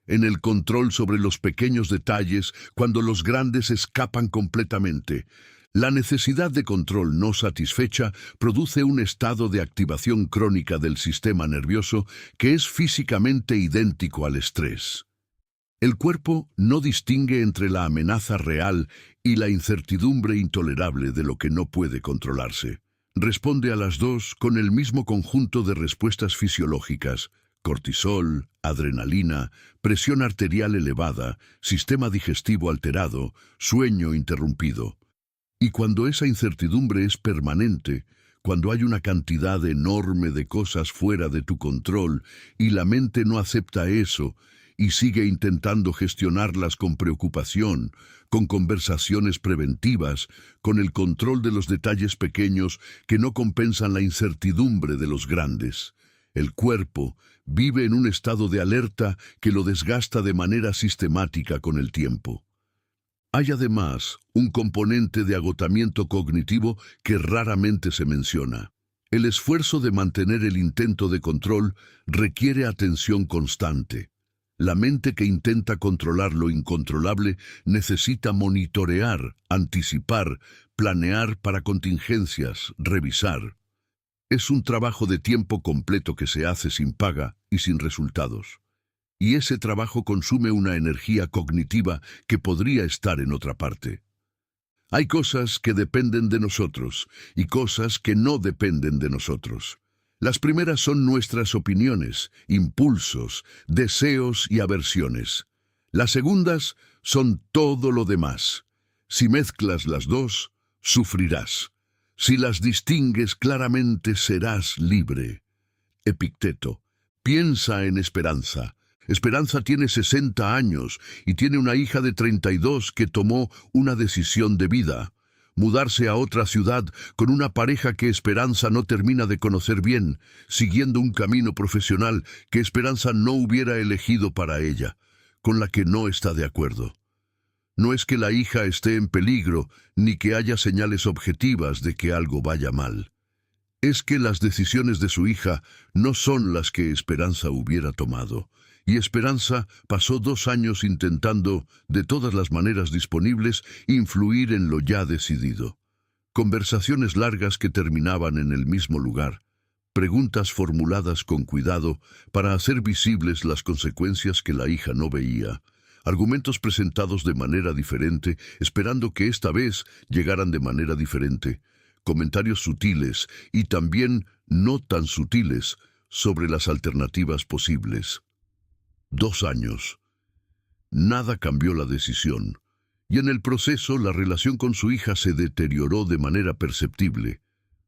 En el control sobre los pequeños detalles cuando los grandes escapan completamente. La necesidad de control no satisfecha produce un estado de activación crónica del sistema nervioso que es físicamente idéntico al estrés. El cuerpo no distingue entre la amenaza real y la incertidumbre intolerable de lo que no puede controlarse. Responde a las dos con el mismo conjunto de respuestas fisiológicas: cortisol, adrenalina, presión arterial elevada, sistema digestivo alterado, sueño interrumpido. Y cuando esa incertidumbre es permanente, cuando hay una cantidad enorme de cosas fuera de tu control y la mente no acepta eso, y sigue intentando gestionarlas con preocupación, con conversaciones preventivas, con el control de los detalles pequeños que no compensan la incertidumbre de los grandes. El cuerpo vive en un estado de alerta que lo desgasta de manera sistemática con el tiempo. Hay además un componente de agotamiento cognitivo que raramente se menciona. El esfuerzo de mantener el intento de control requiere atención constante. La mente que intenta controlar lo incontrolable necesita monitorear, anticipar, planear para contingencias, revisar. Es un trabajo de tiempo completo que se hace sin paga y sin resultados. Y ese trabajo consume una energía cognitiva que podría estar en otra parte. Hay cosas que dependen de nosotros y cosas que no dependen de nosotros. Las primeras son nuestras opiniones, impulsos, deseos y aversiones. Las segundas son todo lo demás. Si mezclas las dos, sufrirás. Si las distingues claramente, serás libre. Epicteto. Piensa en Esperanza. Esperanza tiene 60 años y tiene una hija de 32 que tomó una decisión de vida. Mudarse a otra ciudad con una pareja que Esperanza no termina de conocer bien, siguiendo un camino profesional que Esperanza no hubiera elegido para ella, con la que no está de acuerdo. No es que la hija esté en peligro, ni que haya señales objetivas de que algo vaya mal. Es que las decisiones de su hija no son las que Esperanza hubiera tomado. Y Esperanza pasó 2 años intentando, de todas las maneras disponibles, influir en lo ya decidido. Conversaciones largas que terminaban en el mismo lugar. Preguntas formuladas con cuidado para hacer visibles las consecuencias que la hija no veía. Argumentos presentados de manera diferente, esperando que esta vez llegaran de manera diferente. Comentarios sutiles y también no tan sutiles sobre las alternativas posibles. 2 años. Nada cambió la decisión, y en el proceso la relación con su hija se deterioró de manera perceptible.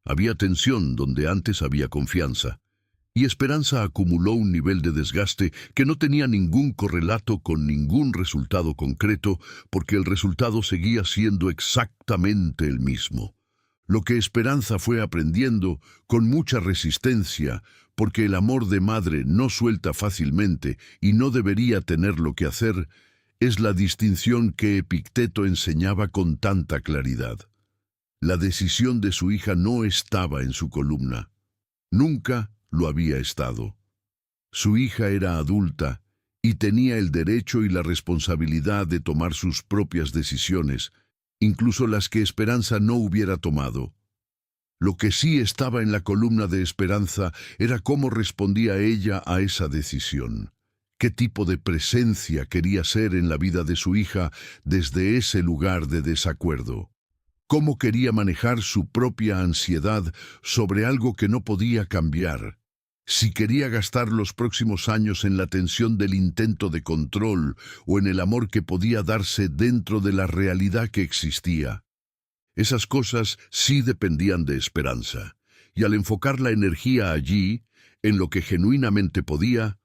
Había tensión donde antes había confianza. Y Esperanza acumuló un nivel de desgaste que no tenía ningún correlato con ningún resultado concreto, porque el resultado seguía siendo exactamente el mismo. Lo que Esperanza fue aprendiendo con mucha resistencia, porque el amor de madre no suelta fácilmente y no debería tenerlo que hacer, es la distinción que Epicteto enseñaba con tanta claridad. La decisión de su hija no estaba en su columna. Nunca lo había estado. Su hija era adulta y tenía el derecho y la responsabilidad de tomar sus propias decisiones, incluso las que Esperanza no hubiera tomado. Lo que sí estaba en la columna de Esperanza era cómo respondía ella a esa decisión. ¿Qué tipo de presencia quería ser en la vida de su hija desde ese lugar de desacuerdo? ¿Cómo quería manejar su propia ansiedad sobre algo que no podía cambiar? Si quería gastar los próximos años en la tensión del intento de control o en el amor que podía darse dentro de la realidad que existía. Esas cosas sí dependían de Esperanza, y al enfocar la energía allí, en lo que genuinamente podía,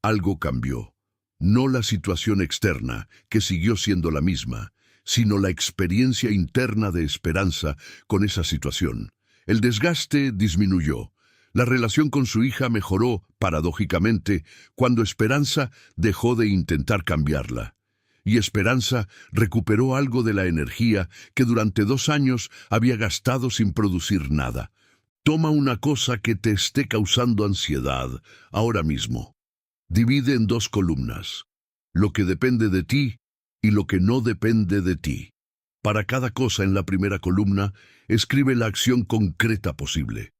algo cambió. No la situación externa, que siguió siendo la misma, sino la experiencia interna de Esperanza con esa situación. El desgaste disminuyó. La relación con su hija mejoró, paradójicamente, cuando Esperanza dejó de intentar cambiarla. Y Esperanza recuperó algo de la energía que durante 2 años había gastado sin producir nada. Toma una cosa que te esté causando ansiedad ahora mismo. Divide en 2 columnas. Lo que depende de ti y lo que no depende de ti. Para cada cosa en la primera columna, escribe la acción concreta posible.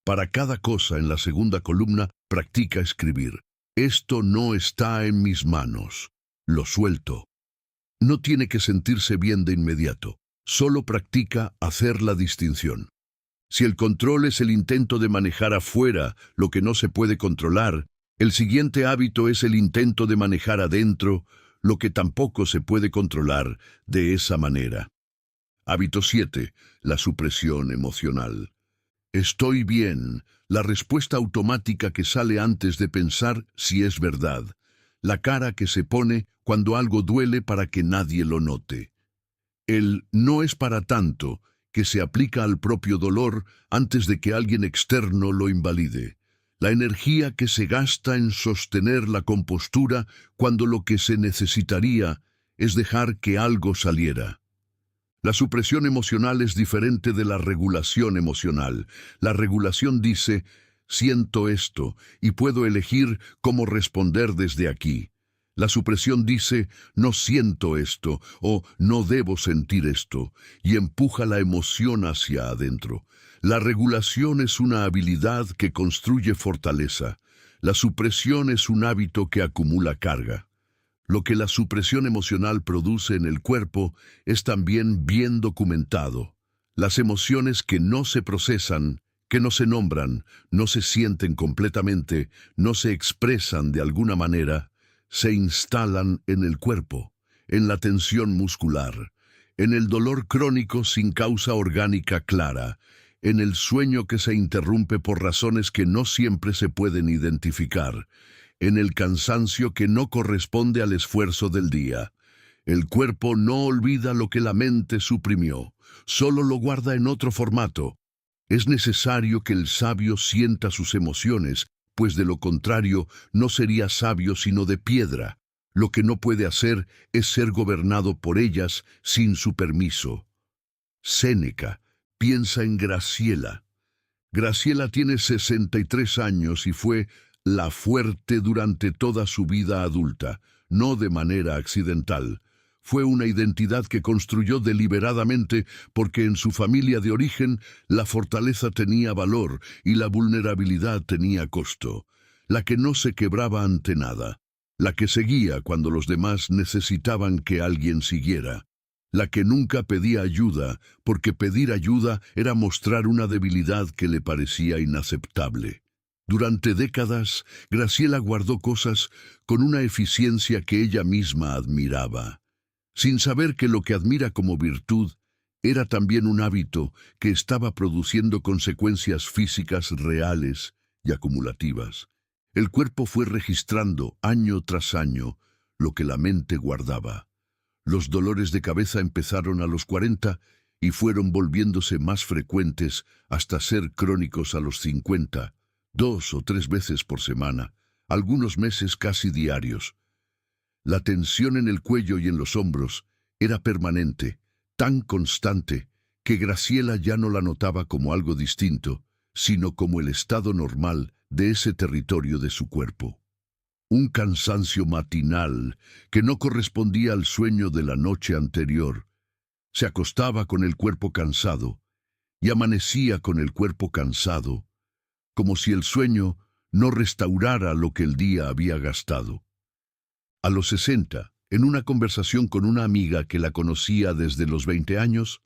Para cada cosa en la segunda columna, practica escribir. Esto no está en mis manos. Lo suelto. No tiene que sentirse bien de inmediato. Solo practica hacer la distinción. Si el control es el intento de manejar afuera lo que no se puede controlar, el siguiente hábito es el intento de manejar adentro lo que tampoco se puede controlar de esa manera. Hábito 7. La supresión emocional. Estoy bien, la respuesta automática que sale antes de pensar si es verdad. La cara que se pone cuando algo duele para que nadie lo note. El no es para tanto que se aplica al propio dolor antes de que alguien externo lo invalide. La energía que se gasta en sostener la compostura cuando lo que se necesitaría es dejar que algo saliera. La supresión emocional es diferente de la regulación emocional. La regulación dice, siento esto y puedo elegir cómo responder desde aquí. La supresión dice, no siento esto o no debo sentir esto, y empuja la emoción hacia adentro. La regulación es una habilidad que construye fortaleza. La supresión es un hábito que acumula carga. Lo que la supresión emocional produce en el cuerpo es también bien documentado. Las emociones que no se procesan, que no se nombran, no se sienten completamente, no se expresan de alguna manera, se instalan en el cuerpo, en la tensión muscular, en el dolor crónico sin causa orgánica clara, en el sueño que se interrumpe por razones que no siempre se pueden identificar, en el cansancio que no corresponde al esfuerzo del día. El cuerpo no olvida lo que la mente suprimió, solo lo guarda en otro formato. Es necesario que el sabio sienta sus emociones, pues de lo contrario no sería sabio sino de piedra. Lo que no puede hacer es ser gobernado por ellas sin su permiso. Séneca piensa en Graciela. Graciela tiene 63 años y fue la fuerte durante toda su vida adulta, no de manera accidental. Fue una identidad que construyó deliberadamente porque en su familia de origen la fortaleza tenía valor y la vulnerabilidad tenía costo. La que no se quebraba ante nada. La que seguía cuando los demás necesitaban que alguien siguiera. La que nunca pedía ayuda, porque pedir ayuda era mostrar una debilidad que le parecía inaceptable. Durante décadas, Graciela guardó cosas con una eficiencia que ella misma admiraba, sin saber que lo que admira como virtud era también un hábito que estaba produciendo consecuencias físicas reales y acumulativas. El cuerpo fue registrando año tras año lo que la mente guardaba. Los dolores de cabeza empezaron a los 40 y fueron volviéndose más frecuentes hasta ser crónicos a los 50, 2 o 3 veces por semana, algunos meses casi diarios. La tensión en el cuello y en los hombros era permanente, tan constante, que Graciela ya no la notaba como algo distinto, sino como el estado normal de ese territorio de su cuerpo. Un cansancio matinal que no correspondía al sueño de la noche anterior. Se acostaba con el cuerpo cansado y amanecía con el cuerpo cansado, como si el sueño no restaurara lo que el día había gastado. A los 60, en una conversación con una amiga que la conocía desde los 20 años,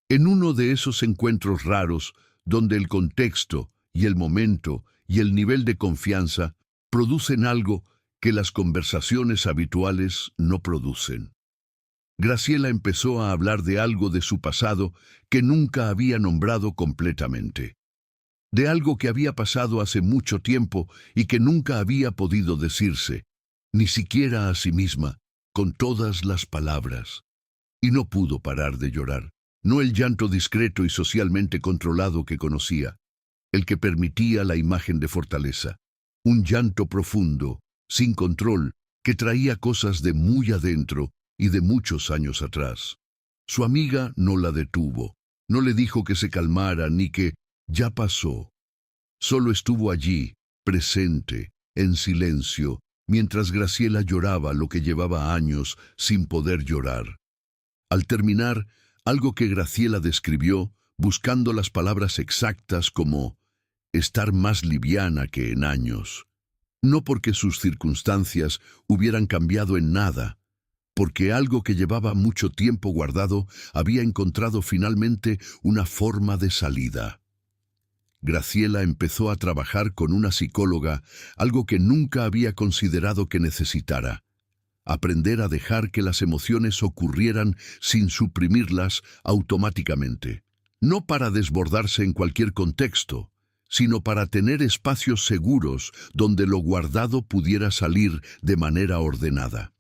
en uno de esos encuentros raros donde el contexto y el momento y el nivel de confianza producen algo que las conversaciones habituales no producen. Graciela empezó a hablar de algo de su pasado que nunca había nombrado completamente, de algo que había pasado hace mucho tiempo y que nunca había podido decirse, ni siquiera a sí misma, con todas las palabras. Y no pudo parar de llorar, no el llanto discreto y socialmente controlado que conocía, el que permitía la imagen de fortaleza, un llanto profundo, sin control, que traía cosas de muy adentro y de muchos años atrás. Su amiga no la detuvo, no le dijo que se calmara ni que ya pasó. Solo estuvo allí, presente, en silencio, mientras Graciela lloraba lo que llevaba años sin poder llorar. Al terminar, algo que Graciela describió, buscando las palabras exactas como estar más liviana que en años. No porque sus circunstancias hubieran cambiado en nada, porque algo que llevaba mucho tiempo guardado había encontrado finalmente una forma de salida. Graciela empezó a trabajar con una psicóloga, algo que nunca había considerado que necesitara. Aprender a dejar que las emociones ocurrieran sin suprimirlas automáticamente. No para desbordarse en cualquier contexto, sino para tener espacios seguros donde lo guardado pudiera salir de manera ordenada.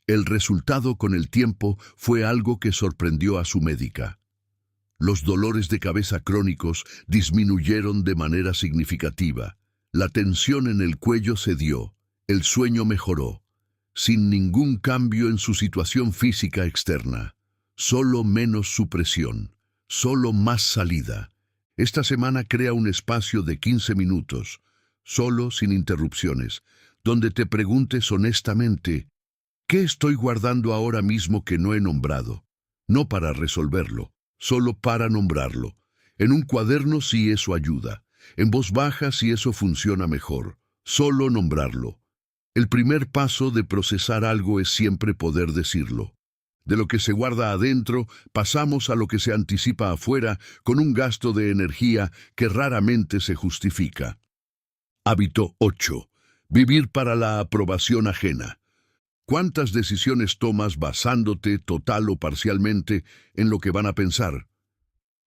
El resultado con el tiempo fue algo que sorprendió a su médica. Los dolores de cabeza crónicos disminuyeron de manera significativa. La tensión en el cuello cedió, el sueño mejoró, sin ningún cambio en su situación física externa. Solo menos supresión, solo más salida. Esta semana crea un espacio de 15 minutos, solo sin interrupciones, donde te preguntes honestamente, ¿qué estoy guardando ahora mismo que no he nombrado? No para resolverlo, solo para nombrarlo. En un cuaderno si eso ayuda, en voz baja si eso funciona mejor, solo nombrarlo. El primer paso de procesar algo es siempre poder decirlo. De lo que se guarda adentro, pasamos a lo que se anticipa afuera con un gasto de energía que raramente se justifica. Hábito 8. Vivir para la aprobación ajena. ¿Cuántas decisiones tomas basándote total o parcialmente en lo que van a pensar?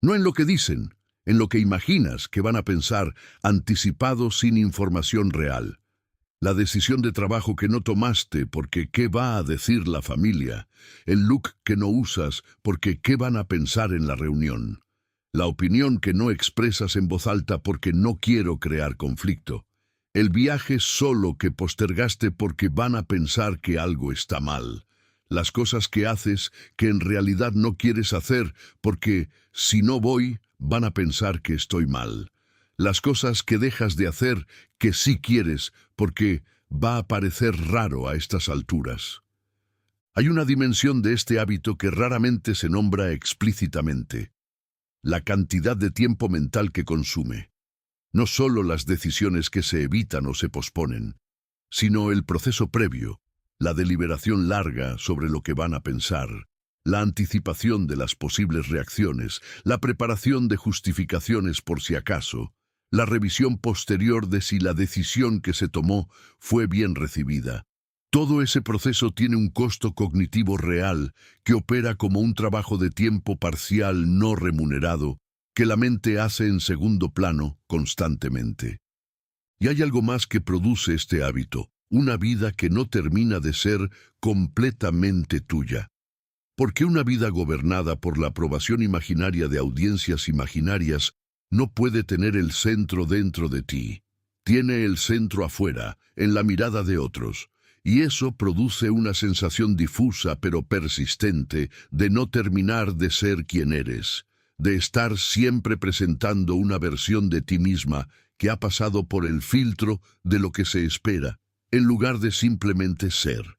No en lo que dicen, en lo que imaginas que van a pensar, anticipado sin información real. La decisión de trabajo que no tomaste porque ¿qué va a decir la familia? El look que no usas porque ¿qué van a pensar en la reunión? La opinión que no expresas en voz alta porque no quiero crear conflicto. El viaje solo que postergaste porque van a pensar que algo está mal. Las cosas que haces que en realidad no quieres hacer porque si no voy van a pensar que estoy mal. Las cosas que dejas de hacer que sí quieres porque va a parecer raro a estas alturas. Hay una dimensión de este hábito que raramente se nombra explícitamente: la cantidad de tiempo mental que consume. No solo las decisiones que se evitan o se posponen, sino el proceso previo, la deliberación larga sobre lo que van a pensar, la anticipación de las posibles reacciones, la preparación de justificaciones por si acaso, la revisión posterior de si la decisión que se tomó fue bien recibida. Todo ese proceso tiene un costo cognitivo real que opera como un trabajo de tiempo parcial no remunerado que la mente hace en segundo plano constantemente. Y hay algo más que produce este hábito, una vida que no termina de ser completamente tuya. Porque una vida gobernada por la aprobación imaginaria de audiencias imaginarias no puede tener el centro dentro de ti. Tiene el centro afuera, en la mirada de otros. Y eso produce una sensación difusa pero persistente de no terminar de ser quien eres, de estar siempre presentando una versión de ti misma que ha pasado por el filtro de lo que se espera, en lugar de simplemente ser.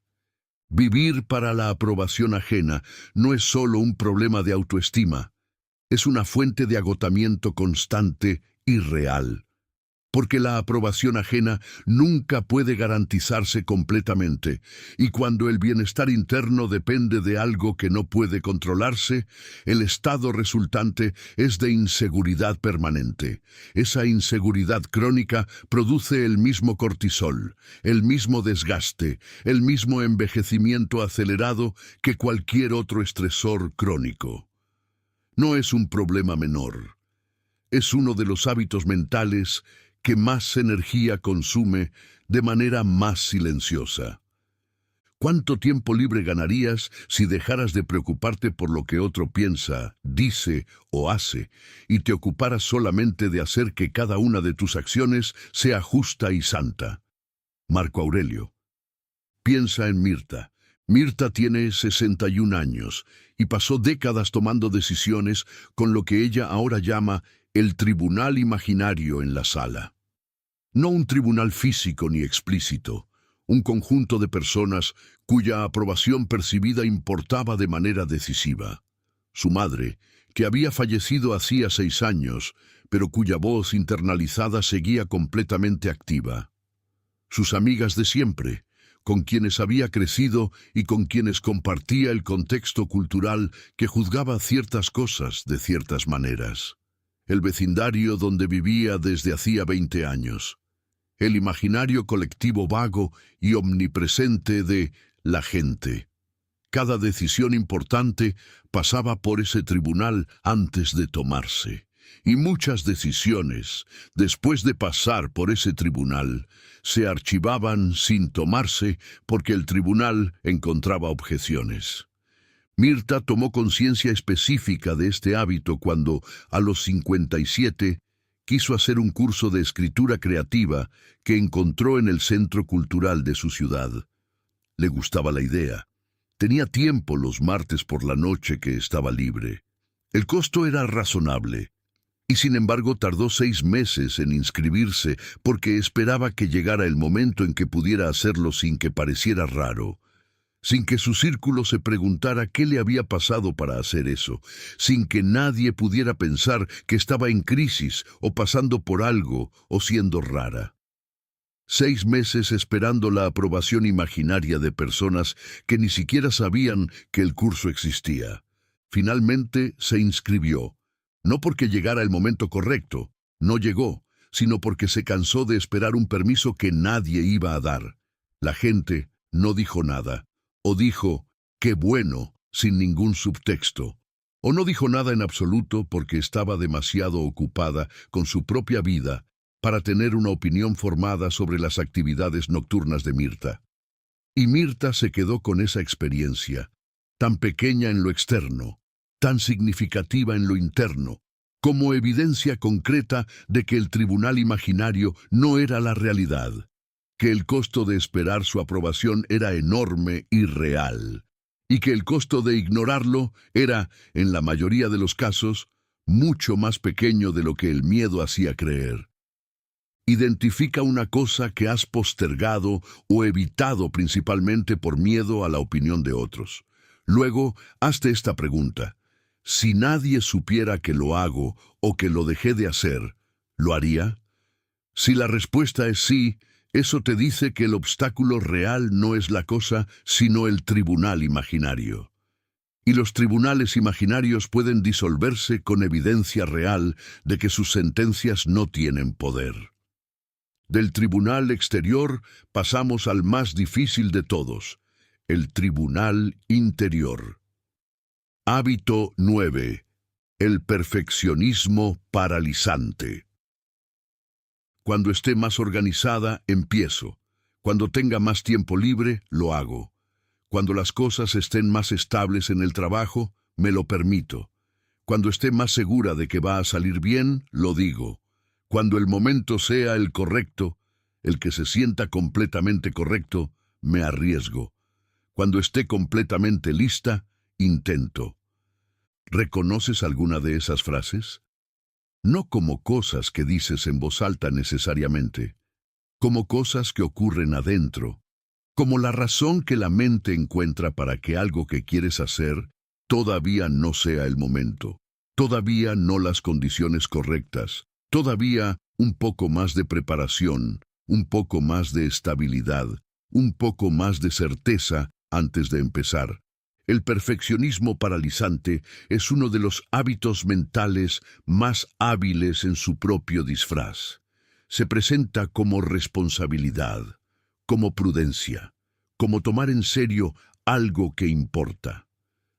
Vivir para la aprobación ajena no es solo un problema de autoestima, es una fuente de agotamiento constante y real. Porque la aprobación ajena nunca puede garantizarse completamente, y cuando el bienestar interno depende de algo que no puede controlarse, el estado resultante es de inseguridad permanente. Esa inseguridad crónica produce el mismo cortisol, el mismo desgaste, el mismo envejecimiento acelerado que cualquier otro estresor crónico. No es un problema menor. Es uno de los hábitos mentales que más energía consume de manera más silenciosa. ¿Cuánto tiempo libre ganarías si dejaras de preocuparte por lo que otro piensa, dice o hace, y te ocuparas solamente de hacer que cada una de tus acciones sea justa y santa? Marco Aurelio. Piensa en Mirta. Mirta tiene 61 años y pasó décadas tomando decisiones con lo que ella ahora llama el tribunal imaginario en la sala. No un tribunal físico ni explícito, un conjunto de personas cuya aprobación percibida importaba de manera decisiva. Su madre, que había fallecido hacía 6 años, pero cuya voz internalizada seguía completamente activa. Sus amigas de siempre, con quienes había crecido y con quienes compartía el contexto cultural que juzgaba ciertas cosas de ciertas maneras. El vecindario donde vivía desde hacía 20 años. El imaginario colectivo vago y omnipresente de la gente. Cada decisión importante pasaba por ese tribunal antes de tomarse. Y muchas decisiones, después de pasar por ese tribunal, se archivaban sin tomarse porque el tribunal encontraba objeciones. Mirta tomó conciencia específica de este hábito cuando, a los 57, quiso hacer un curso de escritura creativa que encontró en el centro cultural de su ciudad. Le gustaba la idea. Tenía tiempo los martes por la noche que estaba libre. El costo era razonable. Y sin embargo tardó 6 meses en inscribirse porque esperaba que llegara el momento en que pudiera hacerlo sin que pareciera raro. Sin que su círculo se preguntara qué le había pasado para hacer eso, sin que nadie pudiera pensar que estaba en crisis o pasando por algo o siendo rara. 6 meses esperando la aprobación imaginaria de personas que ni siquiera sabían que el curso existía. Finalmente se inscribió, no porque llegara el momento correcto, no llegó, sino porque se cansó de esperar un permiso que nadie iba a dar. La gente no dijo nada. O dijo, qué bueno, sin ningún subtexto. O no dijo nada en absoluto porque estaba demasiado ocupada con su propia vida para tener una opinión formada sobre las actividades nocturnas de Mirta. Y Mirta se quedó con esa experiencia, tan pequeña en lo externo, tan significativa en lo interno, como evidencia concreta de que el tribunal imaginario no era la realidad. Que el costo de esperar su aprobación era enorme y real, y que el costo de ignorarlo era, en la mayoría de los casos, mucho más pequeño de lo que el miedo hacía creer. Identifica una cosa que has postergado o evitado principalmente por miedo a la opinión de otros. Luego, hazte esta pregunta. Si nadie supiera que lo hago o que lo dejé de hacer, ¿lo haría? Si la respuesta es sí, eso te dice que el obstáculo real no es la cosa, sino el tribunal imaginario. Y los tribunales imaginarios pueden disolverse con evidencia real de que sus sentencias no tienen poder. Del tribunal exterior pasamos al más difícil de todos, el tribunal interior. Hábito 9. El perfeccionismo paralizante. Cuando esté más organizada, empiezo. Cuando tenga más tiempo libre, lo hago. Cuando las cosas estén más estables en el trabajo, me lo permito. Cuando esté más segura de que va a salir bien, lo digo. Cuando el momento sea el correcto, el que se sienta completamente correcto, me arriesgo. Cuando esté completamente lista, intento. ¿Reconoces alguna de esas frases? No como cosas que dices en voz alta necesariamente, como cosas que ocurren adentro, como la razón que la mente encuentra para que algo que quieres hacer todavía no sea el momento, todavía no las condiciones correctas, todavía un poco más de preparación, un poco más de estabilidad, un poco más de certeza antes de empezar. El perfeccionismo paralizante es uno de los hábitos mentales más hábiles en su propio disfraz. Se presenta como responsabilidad, como prudencia, como tomar en serio algo que importa.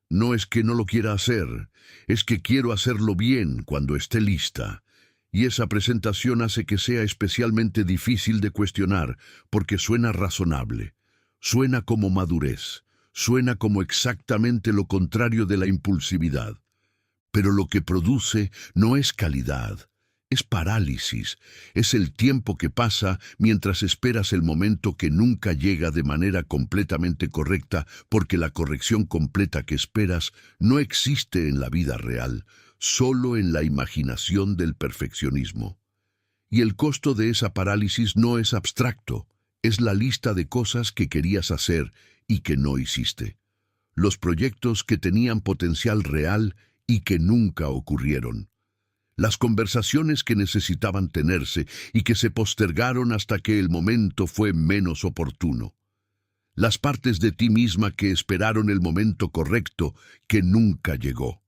No es que no lo quiera hacer, es que quiero hacerlo bien cuando esté lista. Y esa presentación hace que sea especialmente difícil de cuestionar, porque suena razonable, suena como madurez, suena como exactamente lo contrario de la impulsividad. Pero lo que produce no es calidad, es parálisis, es el tiempo que pasa mientras esperas el momento que nunca llega de manera completamente correcta, porque la corrección completa que esperas no existe en la vida real, solo en la imaginación del perfeccionismo. Y el costo de esa parálisis no es abstracto, es la lista de cosas que querías hacer y que no hiciste. Los proyectos que tenían potencial real y que nunca ocurrieron. Las conversaciones que necesitaban tenerse y que se postergaron hasta que el momento fue menos oportuno. Las partes de ti misma que esperaron el momento correcto que nunca llegó.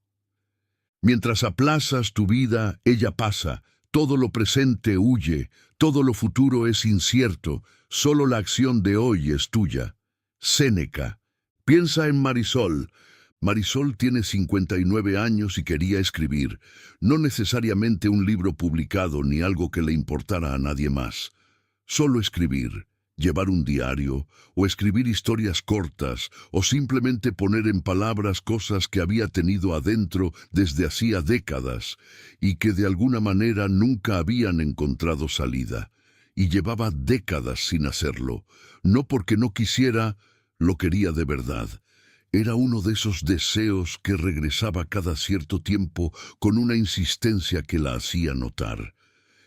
Mientras aplazas tu vida, ella pasa, todo lo presente huye, todo lo futuro es incierto, solo la acción de hoy es tuya. Séneca. Piensa en Marisol. Marisol tiene 59 años y quería escribir, no necesariamente un libro publicado ni algo que le importara a nadie más. Solo escribir, llevar un diario, o escribir historias cortas, o simplemente poner en palabras cosas que había tenido adentro desde hacía décadas y que de alguna manera nunca habían encontrado salida. Y llevaba décadas sin hacerlo, no porque no quisiera, lo quería de verdad. Era uno de esos deseos que regresaba cada cierto tiempo con una insistencia que la hacía notar,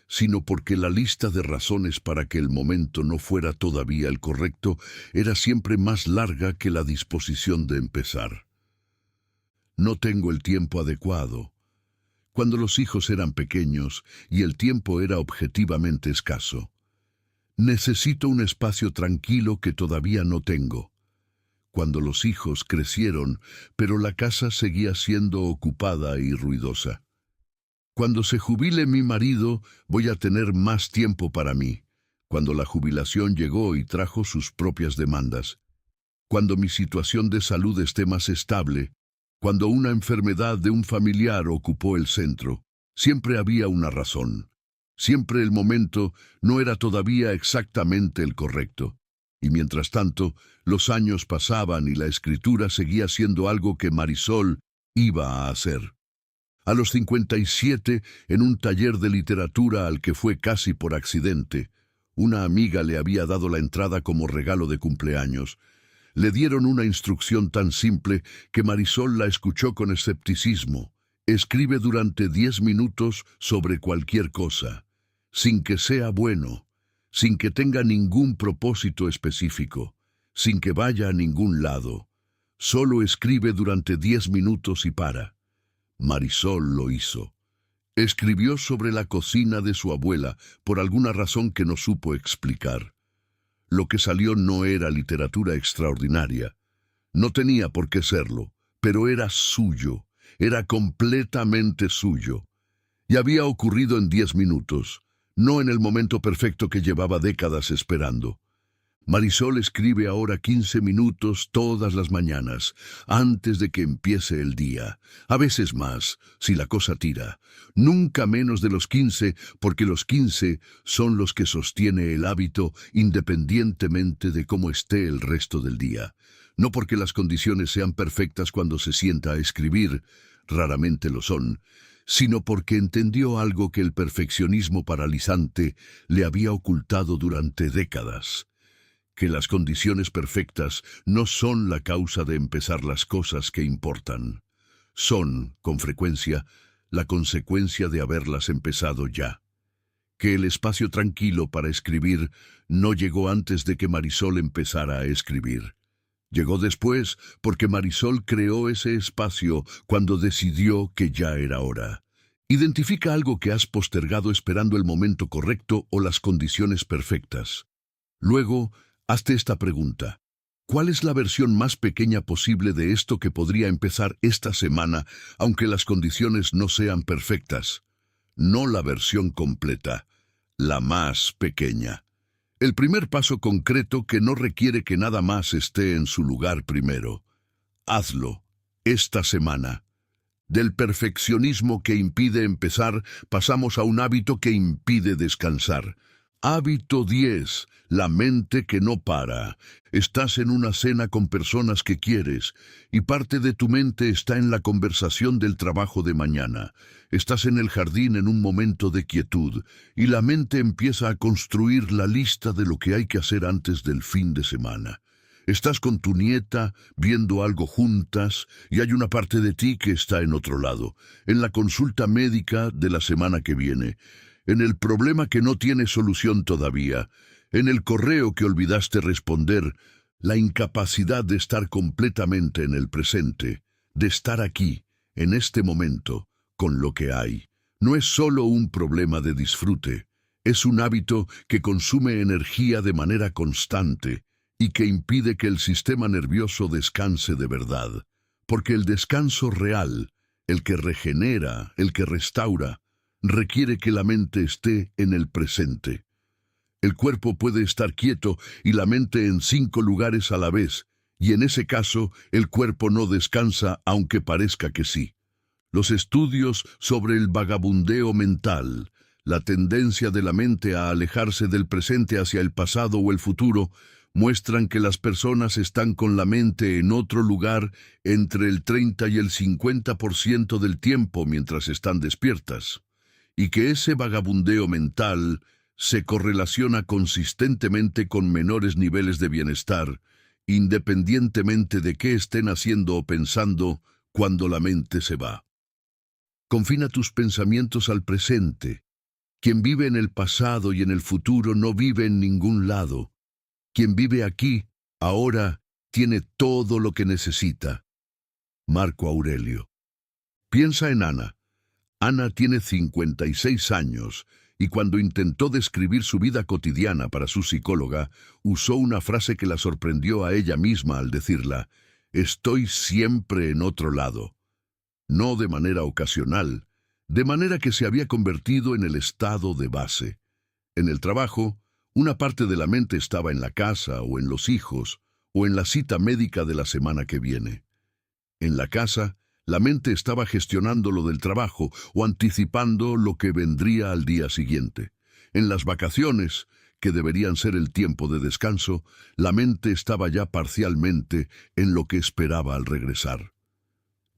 sino porque la lista de razones para que el momento no fuera todavía el correcto era siempre más larga que la disposición de empezar. No tengo el tiempo adecuado. Cuando los hijos eran pequeños y el tiempo era objetivamente escaso. Necesito un espacio tranquilo que todavía no tengo. Cuando los hijos crecieron, pero la casa seguía siendo ocupada y ruidosa. Cuando se jubile mi marido, voy a tener más tiempo para mí. Cuando la jubilación llegó y trajo sus propias demandas. Cuando mi situación de salud esté más estable. Cuando una enfermedad de un familiar ocupó el centro. Siempre había una razón. Siempre el momento no era todavía exactamente el correcto. Y mientras tanto, los años pasaban y la escritura seguía siendo algo que Marisol iba a hacer. A los 57, en un taller de literatura al que fue casi por accidente, una amiga le había dado la entrada como regalo de cumpleaños. Le dieron una instrucción tan simple que Marisol la escuchó con escepticismo. Escribe durante 10 minutos sobre cualquier cosa, sin que sea bueno, sin que tenga ningún propósito específico, sin que vaya a ningún lado. Solo escribe durante 10 minutos y para. Marisol lo hizo. Escribió sobre la cocina de su abuela por alguna razón que no supo explicar. Lo que salió no era literatura extraordinaria. No tenía por qué serlo, pero era suyo, era completamente suyo. Y había ocurrido en 10 minutos, no en el momento perfecto que llevaba décadas esperando. Marisol escribe ahora 15 minutos todas las mañanas, antes de que empiece el día. A veces más, si la cosa tira. Nunca menos de los 15, porque los 15 son los que sostiene el hábito independientemente de cómo esté el resto del día. No porque las condiciones sean perfectas cuando se sienta a escribir, raramente lo son, sino porque entendió algo que el perfeccionismo paralizante le había ocultado durante décadas. Que las condiciones perfectas no son la causa de empezar las cosas que importan. Son, con frecuencia, la consecuencia de haberlas empezado ya. Que el espacio tranquilo para escribir no llegó antes de que Marisol empezara a escribir. Llegó después porque Marisol creó ese espacio cuando decidió que ya era hora. Identifica algo que has postergado esperando el momento correcto o las condiciones perfectas. Luego, hazte esta pregunta. ¿Cuál es la versión más pequeña posible de esto que podría empezar esta semana, aunque las condiciones no sean perfectas? No la versión completa, la más pequeña. El primer paso concreto que no requiere que nada más esté en su lugar primero. Hazlo, esta semana. Del perfeccionismo que impide empezar, pasamos a un hábito que impide descansar. Hábito 10. La mente que no para. Estás en una cena con personas que quieres y parte de tu mente está en la conversación del trabajo de mañana. Estás en el jardín en un momento de quietud y la mente empieza a construir la lista de lo que hay que hacer antes del fin de semana. Estás con tu nieta viendo algo juntas y hay una parte de ti que está en otro lado, en la consulta médica de la semana que viene, en el problema que no tiene solución todavía, en el correo que olvidaste responder, la incapacidad de estar completamente en el presente, de estar aquí, en este momento, con lo que hay. No es solo un problema de disfrute, es un hábito que consume energía de manera constante y que impide que el sistema nervioso descanse de verdad. Porque el descanso real, el que regenera, el que restaura, requiere que la mente esté en el presente. El cuerpo puede estar quieto y la mente en 5 lugares a la vez, y en ese caso el cuerpo no descansa aunque parezca que sí. Los estudios sobre el vagabundeo mental, la tendencia de la mente a alejarse del presente hacia el pasado o el futuro, muestran que las personas están con la mente en otro lugar entre el 30 y el 50% del tiempo mientras están despiertas, y que ese vagabundeo mental se correlaciona consistentemente con menores niveles de bienestar, independientemente de qué estén haciendo o pensando cuando la mente se va. Confina tus pensamientos al presente. Quien vive en el pasado y en el futuro no vive en ningún lado. Quien vive aquí, ahora, tiene todo lo que necesita. Marco Aurelio. Piensa en Ana. Ana tiene 56 años y cuando intentó describir su vida cotidiana para su psicóloga, usó una frase que la sorprendió a ella misma al decirla: «Estoy siempre en otro lado». No de manera ocasional, de manera que se había convertido en el estado de base. En el trabajo, una parte de la mente estaba en la casa o en los hijos o en la cita médica de la semana que viene. En la casa, la mente estaba gestionando lo del trabajo o anticipando lo que vendría al día siguiente. En las vacaciones, que deberían ser el tiempo de descanso, la mente estaba ya parcialmente en lo que esperaba al regresar.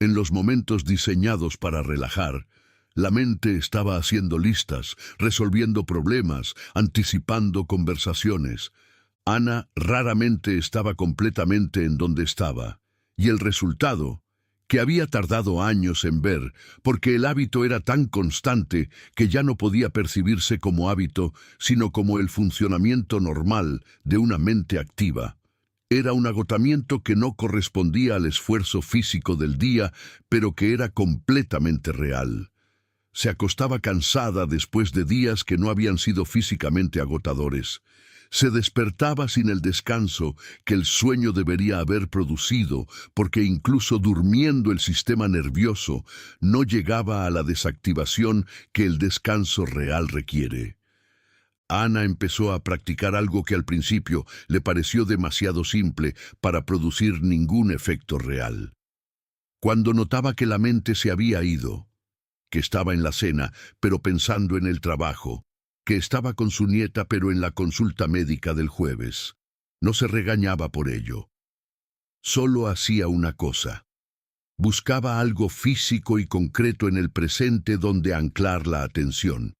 En los momentos diseñados para relajar, la mente estaba haciendo listas, resolviendo problemas, anticipando conversaciones. Ana raramente estaba completamente en donde estaba, y el resultado, que había tardado años en ver, porque el hábito era tan constante que ya no podía percibirse como hábito, sino como el funcionamiento normal de una mente activa. Era un agotamiento que no correspondía al esfuerzo físico del día, pero que era completamente real. Se acostaba cansada después de días que no habían sido físicamente agotadores. Se despertaba sin el descanso que el sueño debería haber producido, porque incluso durmiendo el sistema nervioso no llegaba a la desactivación que el descanso real requiere. Ana empezó a practicar algo que al principio le pareció demasiado simple para producir ningún efecto real. Cuando notaba que la mente se había ido, que estaba en la cena, pero pensando en el trabajo, que estaba con su nieta, pero en la consulta médica del jueves, no se regañaba por ello. Solo hacía una cosa. Buscaba algo físico y concreto en el presente donde anclar la atención.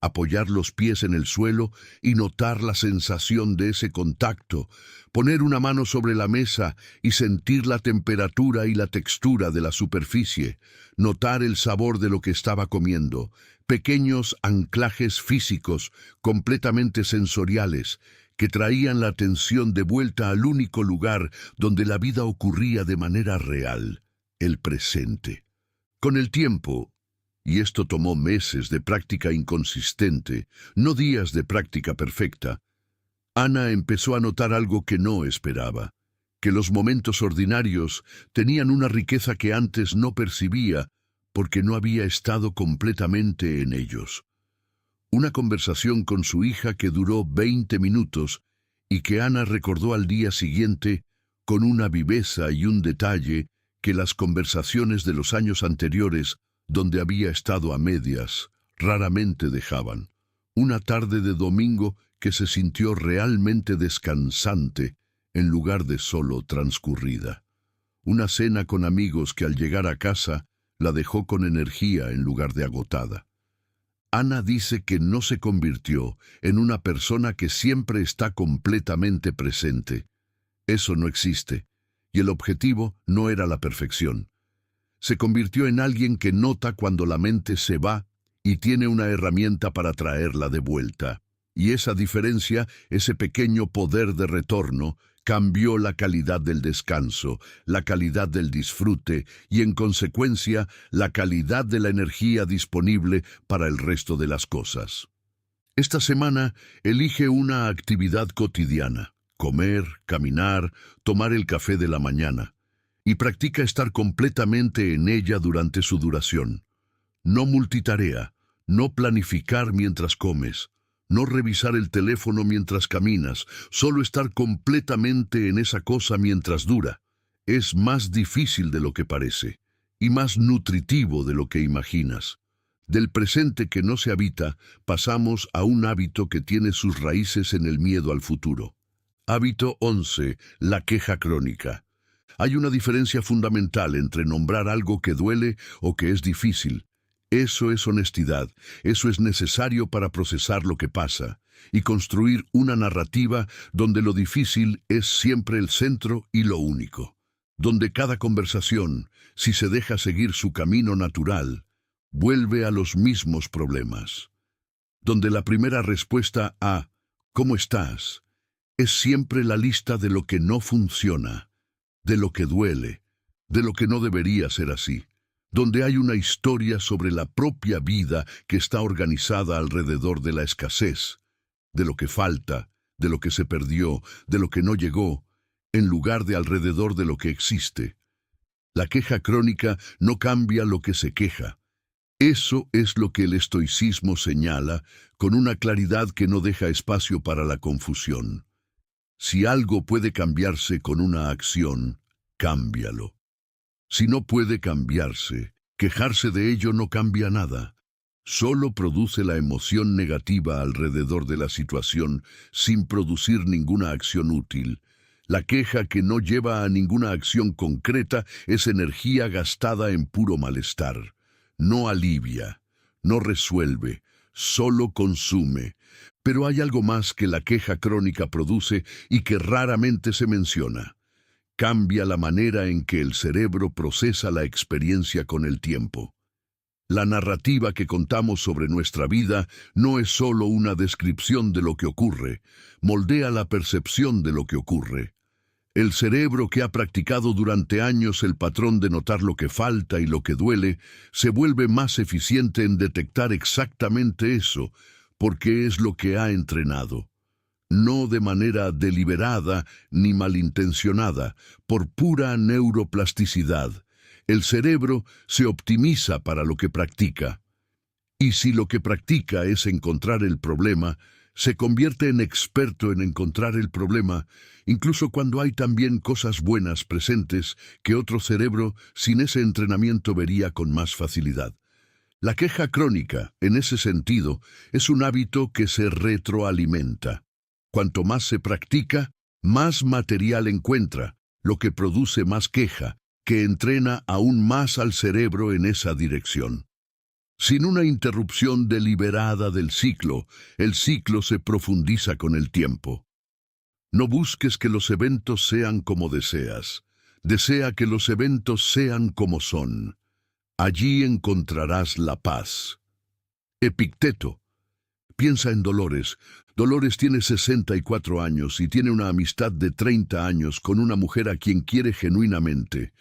Apoyar los pies en el suelo y notar la sensación de ese contacto, poner una mano sobre la mesa y sentir la temperatura y la textura de la superficie, notar el sabor de lo que estaba comiendo, pequeños anclajes físicos completamente sensoriales que traían la atención de vuelta al único lugar donde la vida ocurría de manera real, el presente. Con el tiempo, y esto tomó meses de práctica inconsistente, no días de práctica perfecta, Ana empezó a notar algo que no esperaba, que los momentos ordinarios tenían una riqueza que antes no percibía porque no había estado completamente en ellos. Una conversación con su hija que duró 20 minutos y que Ana recordó al día siguiente con una viveza y un detalle que las conversaciones de los años anteriores, donde había estado a medias, raramente dejaban. Una tarde de domingo que se sintió realmente descansante en lugar de solo transcurrida. Una cena con amigos que al llegar a casa la dejó con energía en lugar de agotada. Ana dice que no se convirtió en una persona que siempre está completamente presente. Eso no existe, y el objetivo no era la perfección. Se convirtió en alguien que nota cuando la mente se va y tiene una herramienta para traerla de vuelta. Y esa diferencia, ese pequeño poder de retorno, cambió la calidad del descanso, la calidad del disfrute y, en consecuencia, la calidad de la energía disponible para el resto de las cosas. Esta semana, elige una actividad cotidiana: comer, caminar, tomar el café de la mañana, y practica estar completamente en ella durante su duración. No multitarea, no planificar mientras comes, no revisar el teléfono mientras caminas, solo estar completamente en esa cosa mientras dura. Es más difícil de lo que parece, y más nutritivo de lo que imaginas. Del presente que no se habita, pasamos a un hábito que tiene sus raíces en el miedo al futuro. Hábito 11. La queja crónica. Hay una diferencia fundamental entre nombrar algo que duele o que es difícil. Eso es honestidad, eso es necesario para procesar lo que pasa y construir una narrativa donde lo difícil es siempre el centro y lo único. Donde cada conversación, si se deja seguir su camino natural, vuelve a los mismos problemas. Donde la primera respuesta a ¿cómo estás? Es siempre la lista de lo que no funciona, de lo que duele, de lo que no debería ser así. Donde hay una historia sobre la propia vida que está organizada alrededor de la escasez, de lo que falta, de lo que se perdió, de lo que no llegó, en lugar de alrededor de lo que existe. La queja crónica no cambia lo que se queja. Eso es lo que el estoicismo señala con una claridad que no deja espacio para la confusión. Si algo puede cambiarse con una acción, cámbialo. Si no puede cambiarse, quejarse de ello no cambia nada. Solo produce la emoción negativa alrededor de la situación sin producir ninguna acción útil. La queja que no lleva a ninguna acción concreta es energía gastada en puro malestar. No alivia, no resuelve, solo consume. Pero hay algo más que la queja crónica produce y que raramente se menciona. Cambia la manera en que el cerebro procesa la experiencia con el tiempo. La narrativa que contamos sobre nuestra vida no es solo una descripción de lo que ocurre, moldea la percepción de lo que ocurre. El cerebro que ha practicado durante años el patrón de notar lo que falta y lo que duele, se vuelve más eficiente en detectar exactamente eso, porque es lo que ha entrenado. No de manera deliberada ni malintencionada, por pura neuroplasticidad. El cerebro se optimiza para lo que practica. Y si lo que practica es encontrar el problema, Se convierte en experto en encontrar el problema, incluso cuando hay también cosas buenas presentes que otro cerebro sin ese entrenamiento vería con más facilidad. La queja crónica, en ese sentido, es un hábito que se retroalimenta. Cuanto más se practica, más material encuentra, lo que produce más queja, que entrena aún más al cerebro en esa dirección. Sin una interrupción deliberada del ciclo, el ciclo se profundiza con el tiempo. No busques que los eventos sean como deseas. Desea que los eventos sean como son. Allí encontrarás la paz. Epicteto. Piensa en Dolores. Dolores tiene 64 años y tiene una amistad de 30 años con una mujer a quien quiere genuinamente.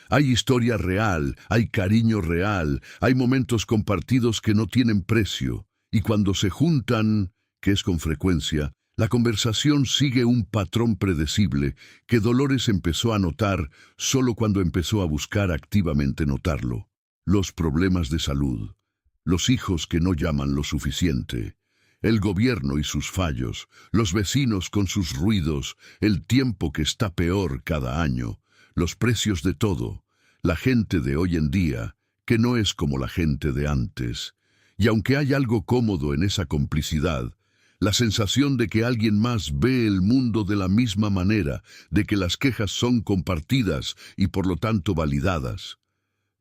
Hay historia real, hay cariño real, hay momentos compartidos que no tienen precio. Y cuando se juntan, que es con frecuencia, la conversación sigue un patrón predecible que Dolores empezó a notar solo cuando empezó a buscar activamente notarlo. Los problemas de salud, los hijos que no llaman lo suficiente, el gobierno y sus fallos, los vecinos con sus ruidos, el tiempo que está peor cada año, los precios de todo, la gente de hoy en día, que no es como la gente de antes. Y aunque hay algo cómodo en esa complicidad, la sensación de que alguien más ve el mundo de la misma manera, de que las quejas son compartidas y por lo tanto validadas.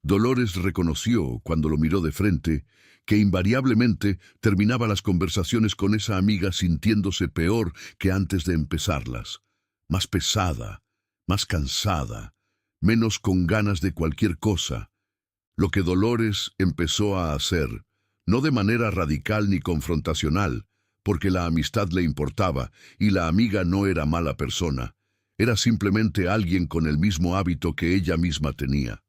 Dolores reconoció, cuando lo miró de frente, que invariablemente terminaba las conversaciones con esa amiga sintiéndose peor que antes de empezarlas, más pesada, más cansada, menos con ganas de cualquier cosa. Lo que Dolores empezó a hacer, no de manera radical ni confrontacional, porque la amistad le importaba y la amiga no era mala persona, era simplemente alguien con el mismo hábito que ella misma tenía.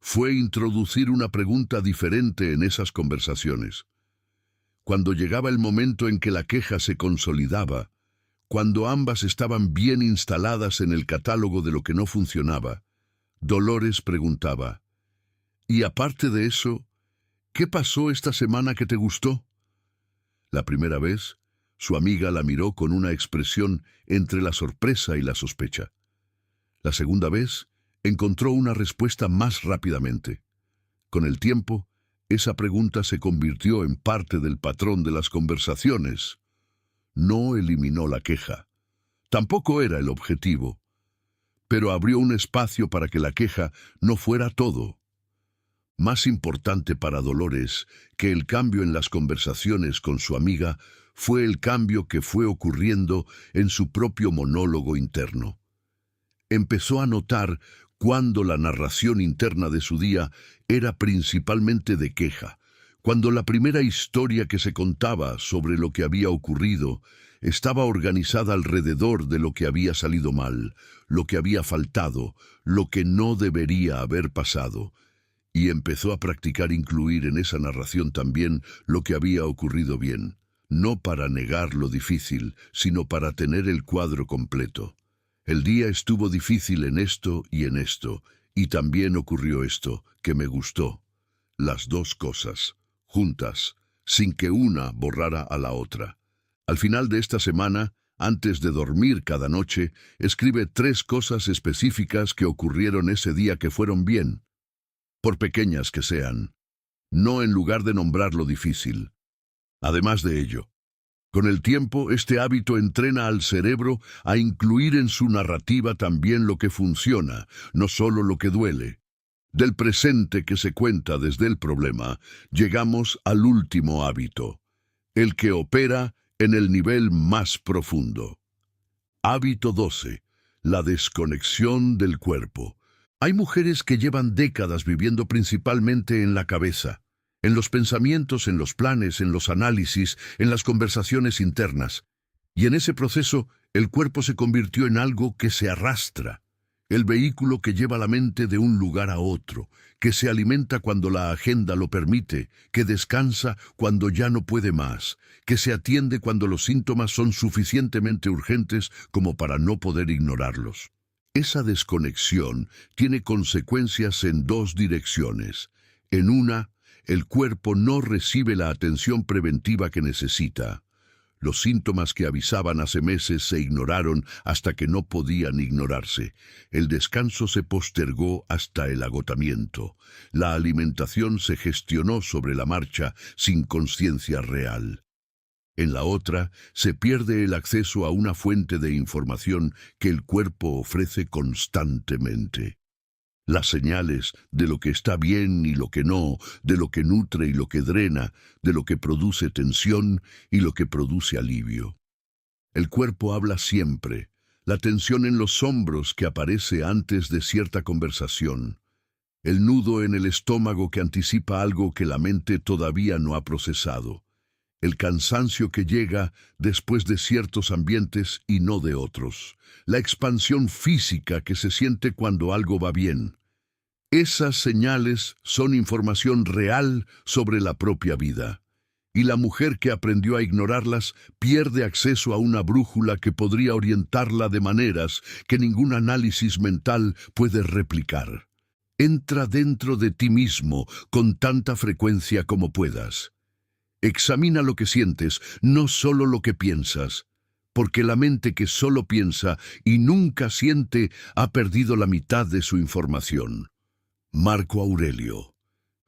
Fue introducir una pregunta diferente en esas conversaciones. Cuando llegaba el momento en que la queja se consolidaba, cuando ambas estaban bien instaladas en el catálogo de lo que no funcionaba, Dolores preguntaba, «¿Y aparte de eso, qué pasó esta semana que te gustó?» La primera vez, su amiga la miró con una expresión entre la sorpresa y la sospecha. La segunda vez, encontró una respuesta más rápidamente. Con el tiempo, esa pregunta se convirtió en parte del patrón de las conversaciones. No eliminó la queja. Tampoco era el objetivo. Pero abrió un espacio para que la queja no fuera todo. Más importante para Dolores que el cambio en las conversaciones con su amiga fue el cambio que fue ocurriendo en su propio monólogo interno. Empezó a notar cuando la narración interna de su día era principalmente de queja, cuando la primera historia que se contaba sobre lo que había ocurrido estaba organizada alrededor de lo que había salido mal, lo que había faltado, lo que no debería haber pasado, y empezó a practicar incluir en esa narración también lo que había ocurrido bien, no para negar lo difícil, sino para tener el cuadro completo. El día estuvo difícil en esto, y también ocurrió esto, que me gustó. Las dos cosas, juntas, sin que una borrara a la otra. Al final de esta semana, antes de dormir cada noche, escribe 3 cosas específicas que ocurrieron ese día que fueron bien, por pequeñas que sean, no en lugar de nombrar lo difícil. Además de ello, con el tiempo, este hábito entrena al cerebro a incluir en su narrativa también lo que funciona, no solo lo que duele. Del presente que se cuenta desde el problema, llegamos al último hábito, el que opera en el nivel más profundo. Hábito 12. La desconexión del cuerpo. Hay mujeres que llevan décadas viviendo principalmente en la cabeza, en los pensamientos, en los planes, en los análisis, en las conversaciones internas. Y en ese proceso, el cuerpo se convirtió en algo que se arrastra, el vehículo que lleva la mente de un lugar a otro, que se alimenta cuando la agenda lo permite, que descansa cuando ya no puede más, que se atiende cuando los síntomas son suficientemente urgentes como para no poder ignorarlos. Esa desconexión tiene consecuencias en 2 direcciones. En una, el cuerpo no recibe la atención preventiva que necesita. Los síntomas que avisaban hace meses se ignoraron hasta que no podían ignorarse. El descanso se postergó hasta el agotamiento. La alimentación se gestionó sobre la marcha sin conciencia real. En la otra, se pierde el acceso a una fuente de información que el cuerpo ofrece constantemente. Las señales de lo que está bien y lo que no, de lo que nutre y lo que drena, de lo que produce tensión y lo que produce alivio. El cuerpo habla siempre, la tensión en los hombros que aparece antes de cierta conversación, el nudo en el estómago que anticipa algo que la mente todavía no ha procesado, el cansancio que llega después de ciertos ambientes y no de otros, la expansión física que se siente cuando algo va bien. Esas señales son información real sobre la propia vida, y la mujer que aprendió a ignorarlas pierde acceso a una brújula que podría orientarla de maneras que ningún análisis mental puede replicar. Entra dentro de ti mismo con tanta frecuencia como puedas. Examina lo que sientes, no solo lo que piensas, porque la mente que solo piensa y nunca siente ha perdido la mitad de su información. Marco Aurelio.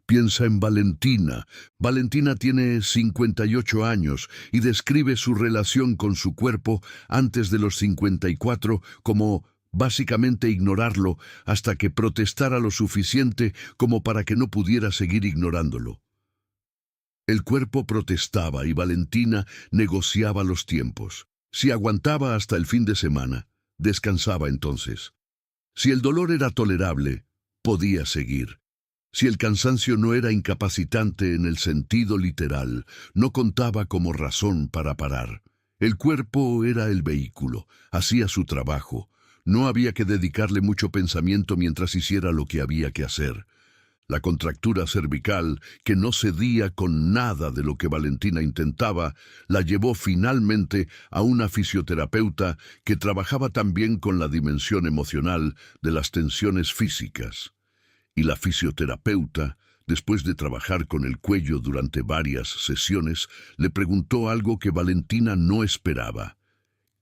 Piensa en Valentina. Valentina tiene 58 años y describe su relación con su cuerpo antes de los 54 como básicamente ignorarlo hasta que protestara lo suficiente como para que no pudiera seguir ignorándolo. El cuerpo protestaba y Valentina negociaba los tiempos. Si aguantaba hasta el fin de semana, descansaba entonces. Si el dolor era tolerable, podía seguir. Si el cansancio no era incapacitante en el sentido literal, no contaba como razón para parar. El cuerpo era el vehículo, hacía su trabajo. No había que dedicarle mucho pensamiento mientras hiciera lo que había que hacer. La contractura cervical, que no cedía con nada de lo que Valentina intentaba, la llevó finalmente a una fisioterapeuta que trabajaba también con la dimensión emocional de las tensiones físicas. Y la fisioterapeuta, después de trabajar con el cuello durante varias sesiones, le preguntó algo que Valentina no esperaba.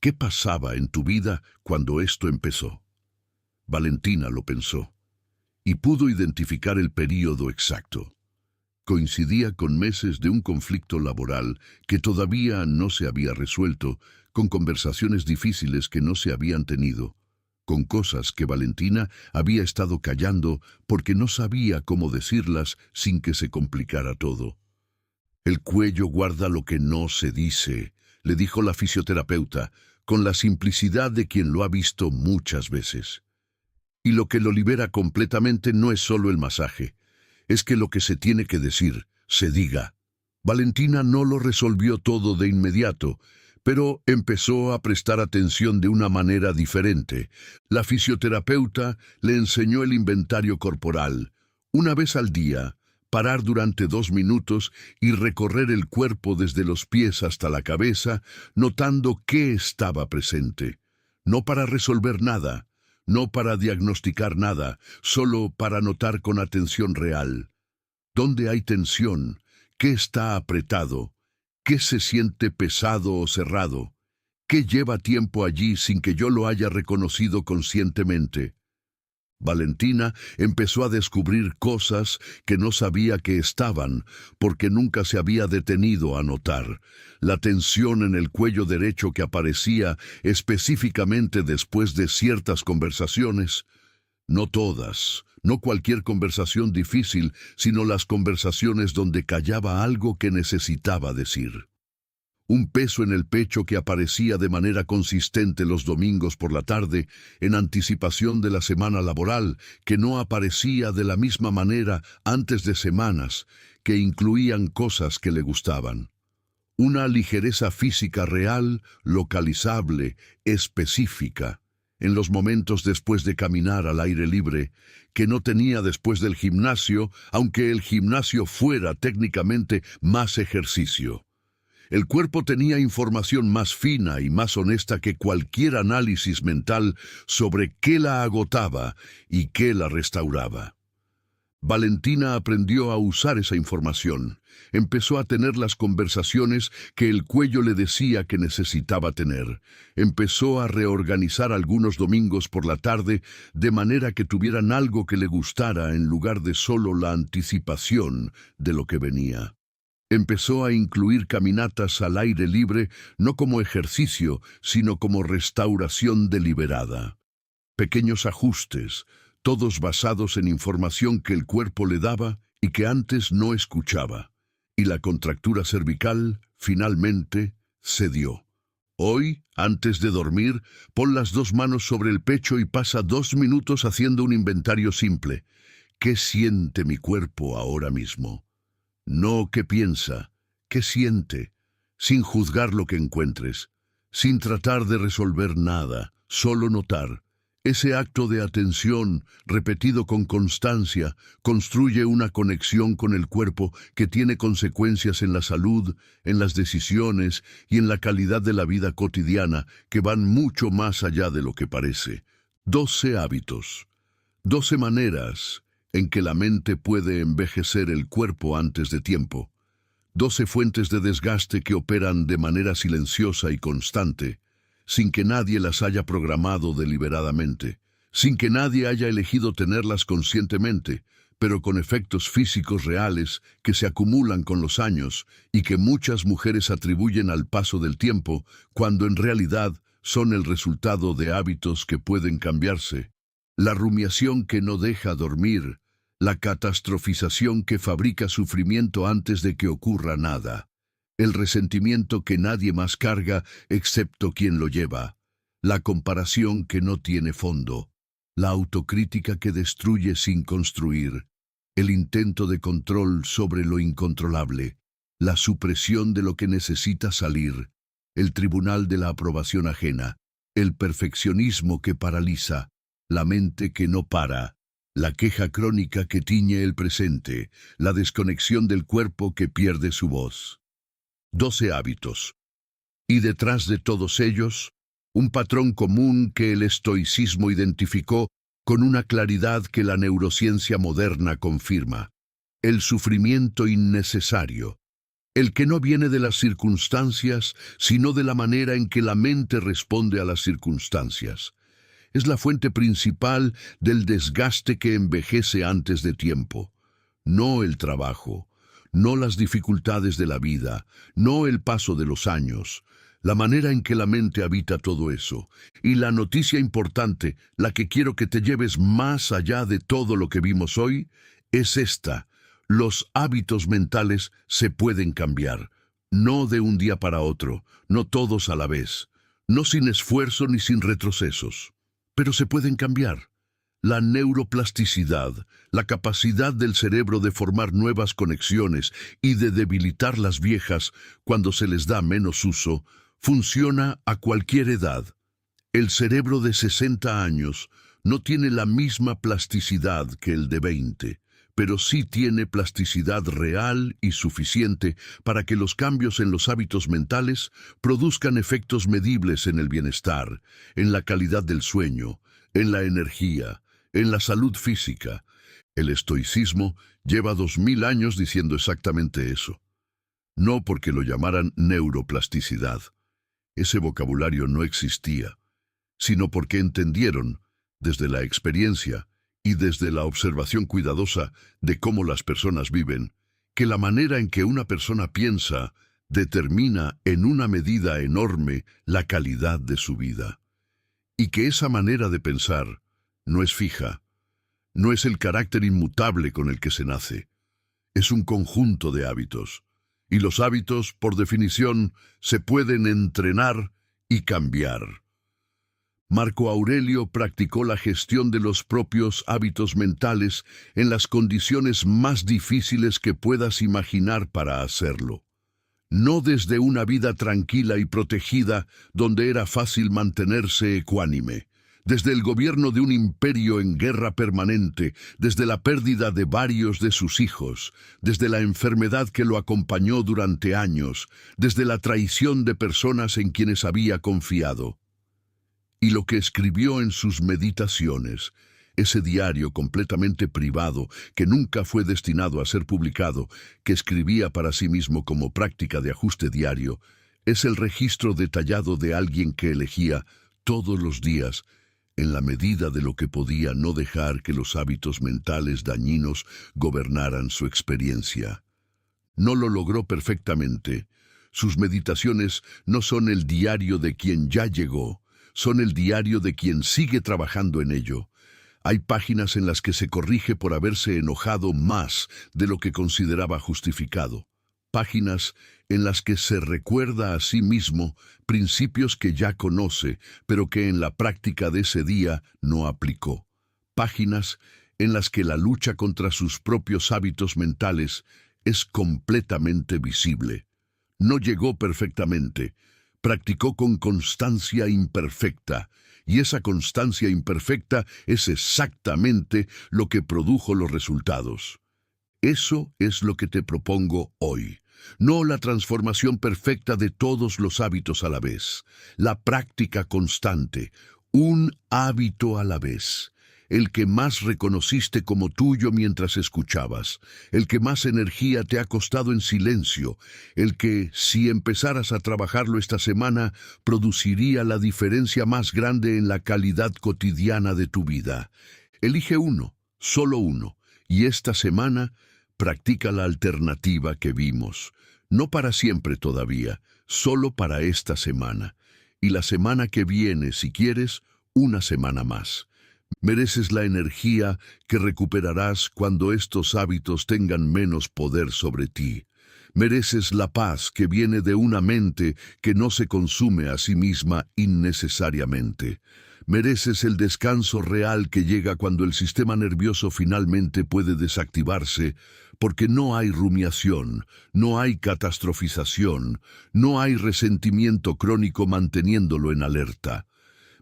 ¿Qué pasaba en tu vida cuando esto empezó? Valentina lo pensó y pudo identificar el período exacto. Coincidía con meses de un conflicto laboral que todavía no se había resuelto, con conversaciones difíciles que no se habían tenido, con cosas que Valentina había estado callando porque no sabía cómo decirlas sin que se complicara todo. El cuello guarda lo que no se dice, le dijo la fisioterapeuta, con la simplicidad de quien lo ha visto muchas veces. Y lo que lo libera completamente no es solo el masaje, es que lo que se tiene que decir, se diga. Valentina no lo resolvió todo de inmediato, pero empezó a prestar atención de una manera diferente. La fisioterapeuta le enseñó el inventario corporal. Una vez al día, parar durante 2 minutos y recorrer el cuerpo desde los pies hasta la cabeza, notando qué estaba presente. No para resolver nada, no para diagnosticar nada, solo para notar con atención real. ¿Dónde hay tensión? ¿Qué está apretado? ¿Qué se siente pesado o cerrado? ¿Qué lleva tiempo allí sin que yo lo haya reconocido conscientemente? Valentina empezó a descubrir cosas que no sabía que estaban, porque nunca se había detenido a notar. La tensión en el cuello derecho que aparecía específicamente después de ciertas conversaciones. No todas, no cualquier conversación difícil, sino las conversaciones donde callaba algo que necesitaba decir. Un peso en el pecho que aparecía de manera consistente los domingos por la tarde, en anticipación de la semana laboral, que no aparecía de la misma manera antes de semanas, que incluían cosas que le gustaban. Una ligereza física real, localizable, específica, en los momentos después de caminar al aire libre, que no tenía después del gimnasio, aunque el gimnasio fuera técnicamente más ejercicio. El cuerpo tenía información más fina y más honesta que cualquier análisis mental sobre qué la agotaba y qué la restauraba. Valentina aprendió a usar esa información. Empezó a tener las conversaciones que el cuello le decía que necesitaba tener. Empezó a reorganizar algunos domingos por la tarde de manera que tuvieran algo que le gustara en lugar de solo la anticipación de lo que venía. Empezó a incluir caminatas al aire libre, no como ejercicio, sino como restauración deliberada. Pequeños ajustes, todos basados en información que el cuerpo le daba y que antes no escuchaba. Y la contractura cervical, finalmente, cedió. Hoy, antes de dormir, pon las 2 manos sobre el pecho y pasa 2 minutos haciendo un inventario simple. ¿Qué siente mi cuerpo ahora mismo? No qué piensa, qué siente, sin juzgar lo que encuentres, sin tratar de resolver nada, solo notar. Ese acto de atención, repetido con constancia, construye una conexión con el cuerpo que tiene consecuencias en la salud, en las decisiones y en la calidad de la vida cotidiana que van mucho más allá de lo que parece. 12 hábitos. 12 maneras en que la mente puede envejecer el cuerpo antes de tiempo. 12 fuentes de desgaste que operan de manera silenciosa y constante, sin que nadie las haya programado deliberadamente, sin que nadie haya elegido tenerlas conscientemente, pero con efectos físicos reales que se acumulan con los años y que muchas mujeres atribuyen al paso del tiempo, cuando en realidad son el resultado de hábitos que pueden cambiarse. La rumiación que no deja dormir, la catastrofización que fabrica sufrimiento antes de que ocurra nada. El resentimiento que nadie más carga excepto quien lo lleva, la comparación que no tiene fondo, la autocrítica que destruye sin construir, el intento de control sobre lo incontrolable, la supresión de lo que necesita salir, el tribunal de la aprobación ajena, el perfeccionismo que paraliza, la mente que no para, la queja crónica que tiñe el presente, la desconexión del cuerpo que pierde su voz. 12 hábitos. Y detrás de todos ellos, un patrón común que el estoicismo identificó con una claridad que la neurociencia moderna confirma. El sufrimiento innecesario. El que no viene de las circunstancias, sino de la manera en que la mente responde a las circunstancias. Es la fuente principal del desgaste que envejece antes de tiempo. No el trabajo, no las dificultades de la vida, no el paso de los años, la manera en que la mente habita todo eso. Y la noticia importante, la que quiero que te lleves más allá de todo lo que vimos hoy, es esta. Los hábitos mentales se pueden cambiar, no de un día para otro, no todos a la vez, no sin esfuerzo ni sin retrocesos, pero se pueden cambiar. La neuroplasticidad, la capacidad del cerebro de formar nuevas conexiones y de debilitar las viejas cuando se les da menos uso, funciona a cualquier edad. El cerebro de 60 años no tiene la misma plasticidad que el de 20, pero sí tiene plasticidad real y suficiente para que los cambios en los hábitos mentales produzcan efectos medibles en el bienestar, en la calidad del sueño, en la energía, en la salud física. El estoicismo lleva 2000 años diciendo exactamente eso. No porque lo llamaran neuroplasticidad. Ese vocabulario no existía, sino porque entendieron, desde la experiencia y desde la observación cuidadosa de cómo las personas viven, que la manera en que una persona piensa determina en una medida enorme la calidad de su vida. Y que esa manera de pensar no es fija, no es el carácter inmutable con el que se nace, es un conjunto de hábitos. Y los hábitos, por definición, se pueden entrenar y cambiar. Marco Aurelio practicó la gestión de los propios hábitos mentales en las condiciones más difíciles que puedas imaginar para hacerlo. No desde una vida tranquila y protegida donde era fácil mantenerse ecuánime, desde el gobierno de un imperio en guerra permanente, desde la pérdida de varios de sus hijos, desde la enfermedad que lo acompañó durante años, desde la traición de personas en quienes había confiado. Y lo que escribió en sus meditaciones ese diario completamente privado, que nunca fue destinado a ser publicado, que escribía para sí mismo como práctica de ajuste diario, es el registro detallado de alguien que elegía todos los días, en la medida de lo que podía, no dejar que los hábitos mentales dañinos gobernaran su experiencia. No lo logró perfectamente. Sus meditaciones no son el diario de quien ya llegó, son el diario de quien sigue trabajando en ello. Hay páginas en las que se corrige por haberse enojado más de lo que consideraba justificado. Páginas en las que se recuerda a sí mismo principios que ya conoce, pero que en la práctica de ese día no aplicó. Páginas en las que la lucha contra sus propios hábitos mentales es completamente visible. No llegó perfectamente, practicó con constancia imperfecta, y esa constancia imperfecta es exactamente lo que produjo los resultados. Eso es lo que te propongo hoy. No la transformación perfecta de todos los hábitos a la vez, la práctica constante, un hábito a la vez. El que más reconociste como tuyo mientras escuchabas, el que más energía te ha costado en silencio, el que, si empezaras a trabajarlo esta semana, produciría la diferencia más grande en la calidad cotidiana de tu vida. Elige uno, solo uno, y esta semana practica la alternativa que vimos. No para siempre todavía, solo para esta semana. Y la semana que viene, si quieres, una semana más. Mereces la energía que recuperarás cuando estos hábitos tengan menos poder sobre ti. Mereces la paz que viene de una mente que no se consume a sí misma innecesariamente. Mereces el descanso real que llega cuando el sistema nervioso finalmente puede desactivarse, porque no hay rumiación, no hay catastrofización, no hay resentimiento crónico manteniéndolo en alerta.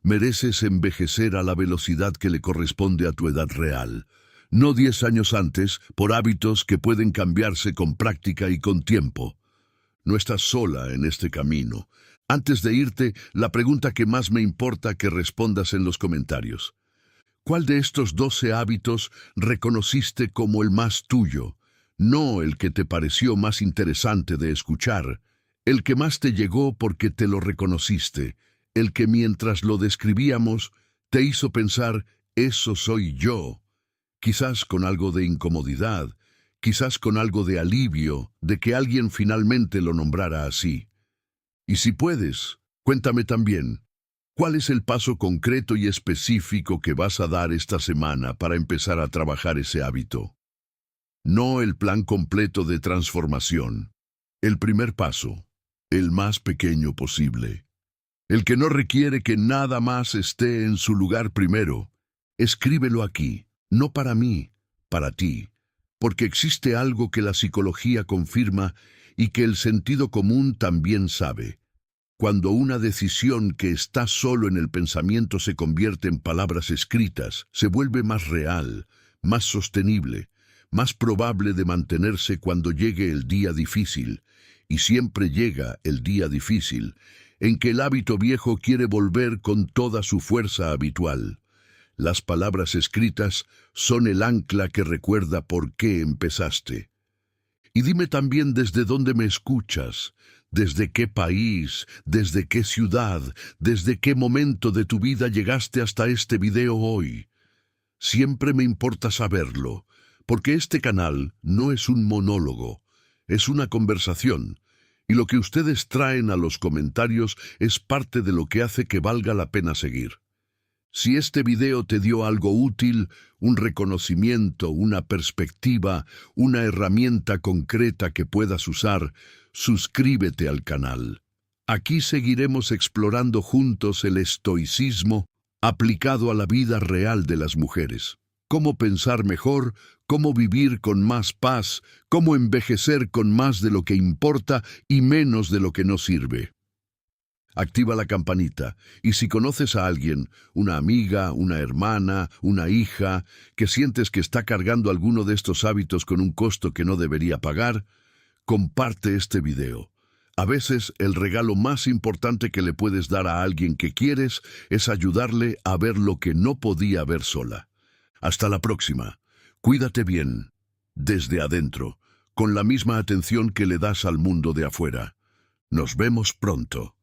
Mereces envejecer a la velocidad que le corresponde a tu edad real, no 10 años antes, por hábitos que pueden cambiarse con práctica y con tiempo. No estás sola en este camino. Antes de irte, la pregunta que más me importa que respondas en los comentarios. ¿Cuál de estos 12 hábitos reconociste como el más tuyo? No el que te pareció más interesante de escuchar, el que más te llegó porque te lo reconociste, el que mientras lo describíamos te hizo pensar, eso soy yo. Quizás con algo de incomodidad, quizás con algo de alivio de que alguien finalmente lo nombrara así. Y si puedes, cuéntame también, ¿cuál es el paso concreto y específico que vas a dar esta semana para empezar a trabajar ese hábito? No el plan completo de transformación. El primer paso, el más pequeño posible. El que no requiere que nada más esté en su lugar primero. Escríbelo aquí, no para mí, para ti, porque existe algo que la psicología confirma y que el sentido común también sabe. Cuando una decisión que está solo en el pensamiento se convierte en palabras escritas, se vuelve más real, más sostenible, más probable de mantenerse cuando llegue el día difícil, y siempre llega el día difícil, en que el hábito viejo quiere volver con toda su fuerza habitual. Las palabras escritas son el ancla que recuerda por qué empezaste. Y dime también desde dónde me escuchas, desde qué país, desde qué ciudad, desde qué momento de tu vida llegaste hasta este video hoy. Siempre me importa saberlo, porque este canal no es un monólogo, es una conversación, y lo que ustedes traen a los comentarios es parte de lo que hace que valga la pena seguir. Si este video te dio algo útil, un reconocimiento, una perspectiva, una herramienta concreta que puedas usar, suscríbete al canal. Aquí seguiremos explorando juntos el estoicismo aplicado a la vida real de las mujeres. Cómo pensar mejor, cómo vivir con más paz, cómo envejecer con más de lo que importa y menos de lo que no sirve. Activa la campanita y si conoces a alguien, una amiga, una hermana, una hija, que sientes que está cargando alguno de estos hábitos con un costo que no debería pagar, comparte este video. A veces el regalo más importante que le puedes dar a alguien que quieres es ayudarle a ver lo que no podía ver sola. Hasta la próxima. Cuídate bien, desde adentro, con la misma atención que le das al mundo de afuera. Nos vemos pronto.